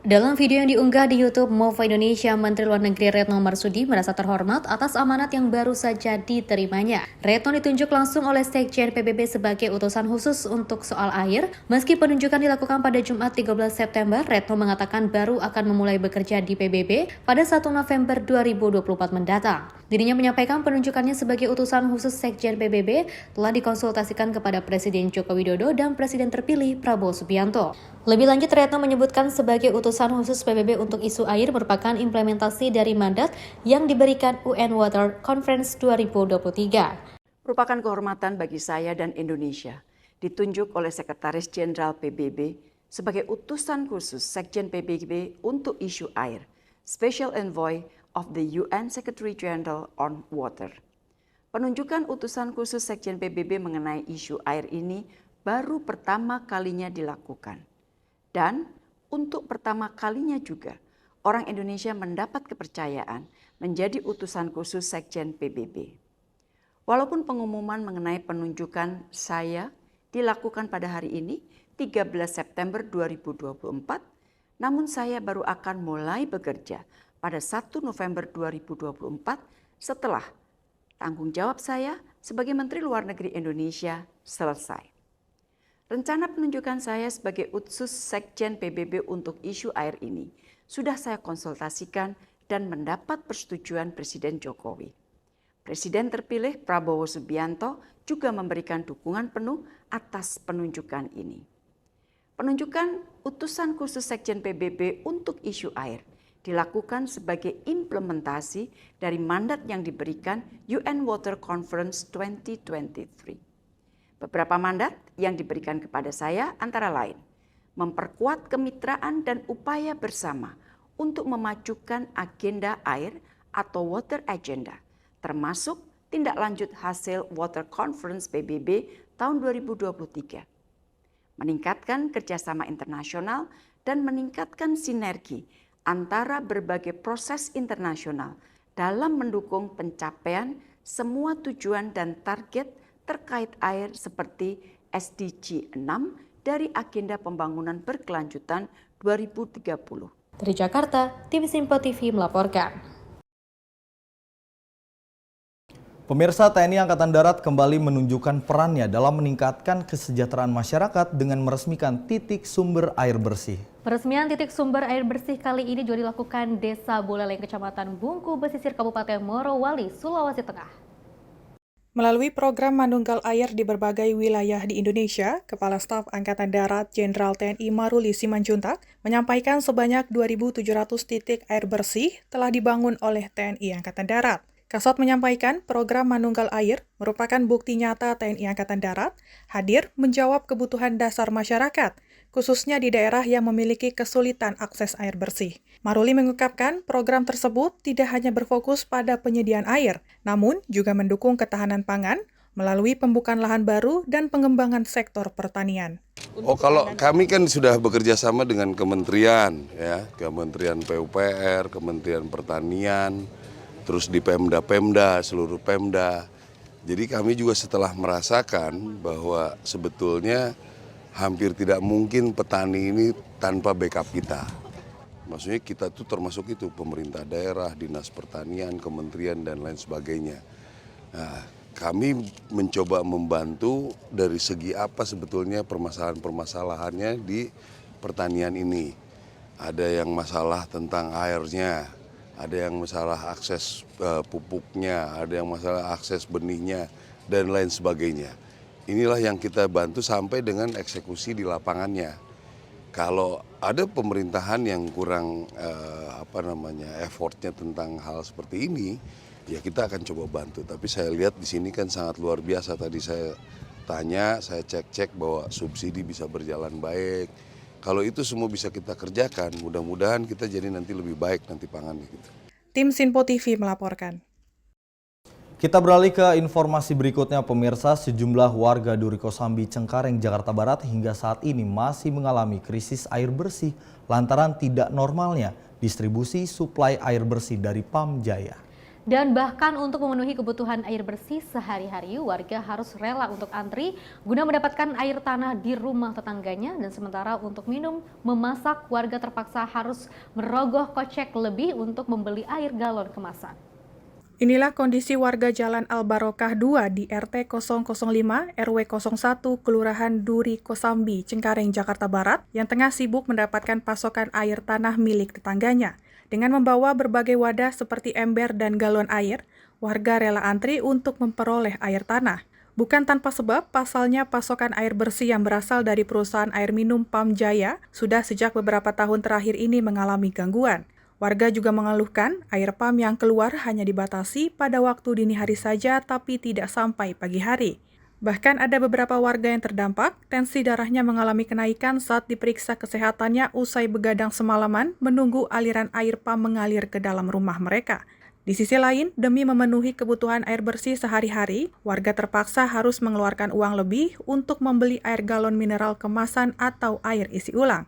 Dalam video yang diunggah di YouTube MOVA Indonesia, Menteri Luar Negeri Retno Marsudi merasa terhormat atas amanat yang baru saja diterimanya. Retno ditunjuk langsung oleh Sekjen PBB sebagai utusan khusus untuk soal air. Meski penunjukan dilakukan pada Jumat 13 September, Retno mengatakan baru akan memulai bekerja di PBB pada 1 November 2024 mendatang. Dirinya menyampaikan penunjukannya sebagai utusan khusus Sekjen PBB telah dikonsultasikan kepada Presiden Joko Widodo dan Presiden terpilih Prabowo Subianto. Lebih lanjut, Retno menyebutkan sebagai utusan khusus PBB untuk isu air merupakan implementasi dari mandat yang diberikan UN Water Conference 2023. Merupakan kehormatan bagi saya dan Indonesia ditunjuk oleh Sekretaris Jenderal PBB sebagai utusan khusus Sekjen PBB untuk isu air, Special Envoy of the UN Secretary General on Water. Penunjukan utusan khusus Sekjen PBB mengenai isu air ini baru pertama kalinya dilakukan. Dan untuk pertama kalinya juga, orang Indonesia mendapat kepercayaan menjadi utusan khusus Sekjen PBB. Walaupun pengumuman mengenai penunjukan saya dilakukan pada hari ini, 13 September 2024, namun saya baru akan mulai bekerja pada 1 November 2024 setelah tanggung jawab saya sebagai Menteri Luar Negeri Indonesia selesai. Rencana penunjukan saya sebagai utusan Sekjen PBB untuk isu air ini sudah saya konsultasikan dan mendapat persetujuan Presiden Jokowi. Presiden terpilih Prabowo Subianto juga memberikan dukungan penuh atas penunjukan ini. Penunjukan utusan khusus Sekjen PBB untuk isu air dilakukan sebagai implementasi dari mandat yang diberikan UN Water Conference 2023. Beberapa mandat yang diberikan kepada saya antara lain, memperkuat kemitraan dan upaya bersama untuk memajukan agenda air atau Water Agenda, termasuk tindak lanjut hasil Water Conference PBB tahun 2023. Meningkatkan kerjasama internasional dan meningkatkan sinergi antara berbagai proses internasional dalam mendukung pencapaian semua tujuan dan target terkait air seperti SDG 6 dari Agenda Pembangunan Berkelanjutan 2030. Dari Jakarta, tim Sinpo TV melaporkan. Pemirsa, TNI Angkatan Darat kembali menunjukkan perannya dalam meningkatkan kesejahteraan masyarakat dengan meresmikan titik sumber air bersih. Peresmian titik sumber air bersih kali ini juga dilakukan Desa Buleleng, Kecamatan Bungku, Pesisir Kabupaten Morowali, Sulawesi Tengah. Melalui program Manunggal Air di berbagai wilayah di Indonesia, Kepala Staf Angkatan Darat Jenderal TNI Maruli Simanjuntak menyampaikan sebanyak 2.700 titik air bersih telah dibangun oleh TNI Angkatan Darat. Kasat menyampaikan program Manunggal Air merupakan bukti nyata TNI Angkatan Darat hadir menjawab kebutuhan dasar masyarakat, khususnya di daerah yang memiliki kesulitan akses air bersih. Maruli mengungkapkan program tersebut tidak hanya berfokus pada penyediaan air, namun juga mendukung ketahanan pangan melalui pembukaan lahan baru dan pengembangan sektor pertanian. Oh, kalau kami kan sudah bekerja sama dengan kementerian, ya, Kementerian PUPR, Kementerian Pertanian, terus di Pemda, seluruh Pemda. Jadi kami juga setelah merasakan bahwa sebetulnya hampir tidak mungkin petani ini tanpa backup kita. Maksudnya kita tuh termasuk itu, pemerintah daerah, dinas pertanian, kementerian, dan lain sebagainya. Nah, kami mencoba membantu dari segi apa sebetulnya permasalahan-permasalahannya di pertanian ini. Ada yang masalah tentang airnya, ada yang masalah akses pupuknya, ada yang masalah akses benihnya, dan lain sebagainya. Inilah yang kita bantu sampai dengan eksekusi di lapangannya. Kalau ada pemerintahan yang kurang effortnya tentang hal seperti ini, ya kita akan coba bantu. Tapi saya lihat di sini kan sangat luar biasa. Tadi saya tanya, saya cek bahwa subsidi bisa berjalan baik. Kalau itu semua bisa kita kerjakan, mudah-mudahan kita jadi nanti lebih baik nanti pangannya gitu. Tim Sinpo TV melaporkan. Kita beralih ke informasi berikutnya, pemirsa. Sejumlah warga Duri Kosambi, Cengkareng, Jakarta Barat hingga saat ini masih mengalami krisis air bersih lantaran tidak normalnya distribusi suplai air bersih dari Pam Jaya. Dan bahkan untuk memenuhi kebutuhan air bersih sehari-hari, warga harus rela untuk antri guna mendapatkan air tanah di rumah tetangganya. Dan sementara untuk minum, memasak, warga terpaksa harus merogoh kocek lebih untuk membeli air galon kemasan. Inilah kondisi warga Jalan Al-Barokah 2 di RT 005 RW 01 Kelurahan Duri Kosambi, Cengkareng, Jakarta Barat yang tengah sibuk mendapatkan pasokan air tanah milik tetangganya. Dengan membawa berbagai wadah seperti ember dan galon air, warga rela antri untuk memperoleh air tanah. Bukan tanpa sebab, pasalnya pasokan air bersih yang berasal dari perusahaan air minum Pam Jaya sudah sejak beberapa tahun terakhir ini mengalami gangguan. Warga juga mengeluhkan air PAM yang keluar hanya dibatasi pada waktu dini hari saja tapi tidak sampai pagi hari. Bahkan ada beberapa warga yang terdampak, tensi darahnya mengalami kenaikan saat diperiksa kesehatannya usai begadang semalaman menunggu aliran air PAM mengalir ke dalam rumah mereka. Di sisi lain, demi memenuhi kebutuhan air bersih sehari-hari, warga terpaksa harus mengeluarkan uang lebih untuk membeli air galon mineral kemasan atau air isi ulang.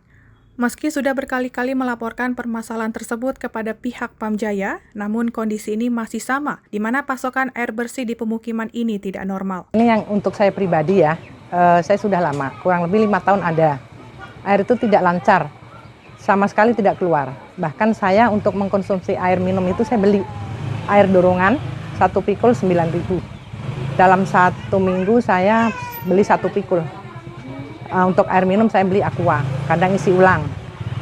Meski sudah berkali-kali melaporkan permasalahan tersebut kepada pihak Pam Jaya, namun kondisi ini masih sama, di mana pasokan air bersih di pemukiman ini tidak normal. Ini yang untuk saya pribadi ya, saya sudah lama, kurang lebih 5 tahun ada. Air itu tidak lancar, sama sekali tidak keluar. Bahkan saya untuk mengkonsumsi air minum itu saya beli air dorongan, 1 pikul 9.000. Dalam 1 minggu saya beli 1 pikul. Untuk air minum saya beli aqua, kadang isi ulang.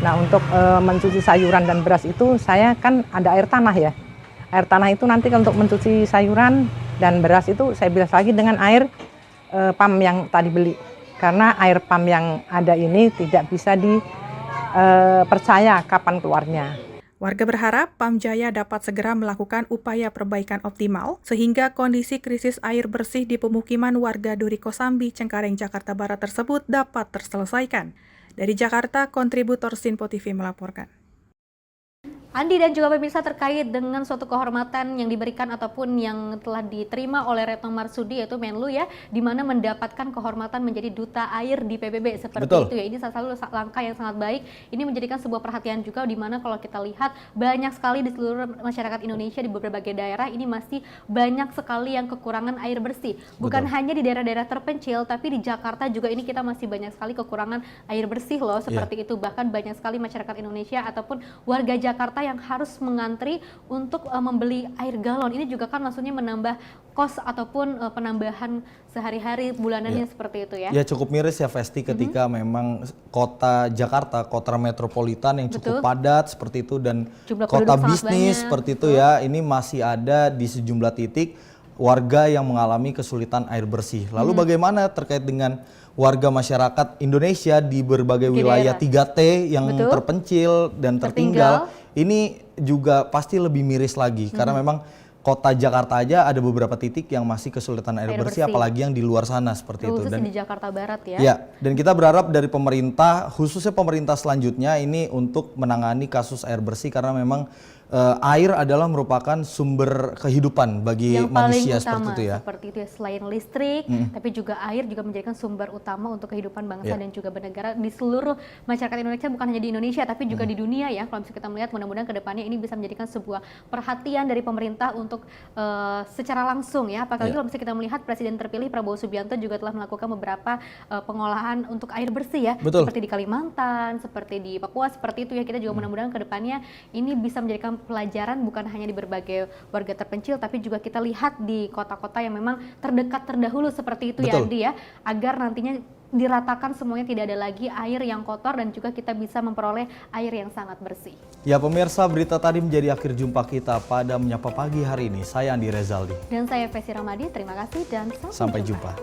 Nah untuk mencuci sayuran dan beras itu saya kan ada air tanah ya. Air tanah itu nanti untuk mencuci sayuran dan beras itu saya bilas lagi dengan air PAM yang tadi beli. Karena air PAM yang ada ini tidak bisa dipercaya kapan keluarnya. Warga berharap Pam Jaya dapat segera melakukan upaya perbaikan optimal sehingga kondisi krisis air bersih di pemukiman warga Duri Kosambi, Cengkareng, Jakarta Barat tersebut dapat terselesaikan. Dari Jakarta, kontributor Sinpo TV melaporkan. Andi dan juga pemirsa, terkait dengan suatu kehormatan yang diberikan ataupun yang telah diterima oleh Retno Marsudi yaitu Menlu ya, di mana mendapatkan kehormatan menjadi duta air di PBB seperti itu ya. Ini salah satu langkah yang sangat baik. Ini menjadikan sebuah perhatian juga di mana kalau kita lihat banyak sekali di seluruh masyarakat Indonesia di berbagai daerah ini masih banyak sekali yang kekurangan air bersih. Bukan hanya di daerah-daerah terpencil, tapi di Jakarta juga ini kita masih banyak sekali kekurangan air bersih loh seperti itu. Bahkan banyak sekali masyarakat Indonesia ataupun warga Jakarta yang harus mengantri untuk membeli air galon. Ini juga kan maksudnya menambah kos ataupun penambahan sehari-hari bulanannya seperti itu ya. Ya cukup miris ya Vesti ketika memang kota Jakarta, kota metropolitan yang cukup padat seperti itu dan jumlah kota bisnis seperti itu ya, ini masih ada di sejumlah titik warga yang mengalami kesulitan air bersih. Lalu bagaimana terkait dengan warga masyarakat Indonesia di berbagai wilayah 3T yang terpencil dan tertinggal? Ini juga pasti lebih miris lagi karena memang kota Jakarta aja ada beberapa titik yang masih kesulitan air bersih, apalagi yang di luar sana seperti itu. Dan di Jakarta Barat ya. Ya, dan kita berharap dari pemerintah, khususnya pemerintah selanjutnya ini untuk menangani kasus air bersih karena memang air adalah merupakan sumber kehidupan bagi yang manusia utama, seperti itu ya. Seperti itu ya, selain listrik, tapi juga air juga menjadikan sumber utama untuk kehidupan bangsa dan juga bernegara di seluruh masyarakat Indonesia, bukan hanya di Indonesia tapi juga di dunia ya. Kalau misalnya kita melihat, mudah-mudahan kedepannya ini bisa menjadikan sebuah perhatian dari pemerintah untuk secara langsung ya. Apalagi kalau misalnya kita melihat Presiden terpilih Prabowo Subianto juga telah melakukan beberapa pengolahan untuk air bersih ya. Seperti di Kalimantan, seperti di Papua, seperti itu ya. Kita juga mudah-mudahan kedepannya ini bisa menjadikan pelajaran bukan hanya di berbagai warga terpencil, tapi juga kita lihat di kota-kota yang memang terdekat terdahulu seperti itu ya Andi ya, agar nantinya diratakan semuanya, tidak ada lagi air yang kotor dan juga kita bisa memperoleh air yang sangat bersih. Ya pemirsa, berita tadi menjadi akhir jumpa kita pada Menyapa Pagi hari ini. Saya Andi Rezaldi. Dan saya Fesi Ramadi, terima kasih dan sampai jumpa.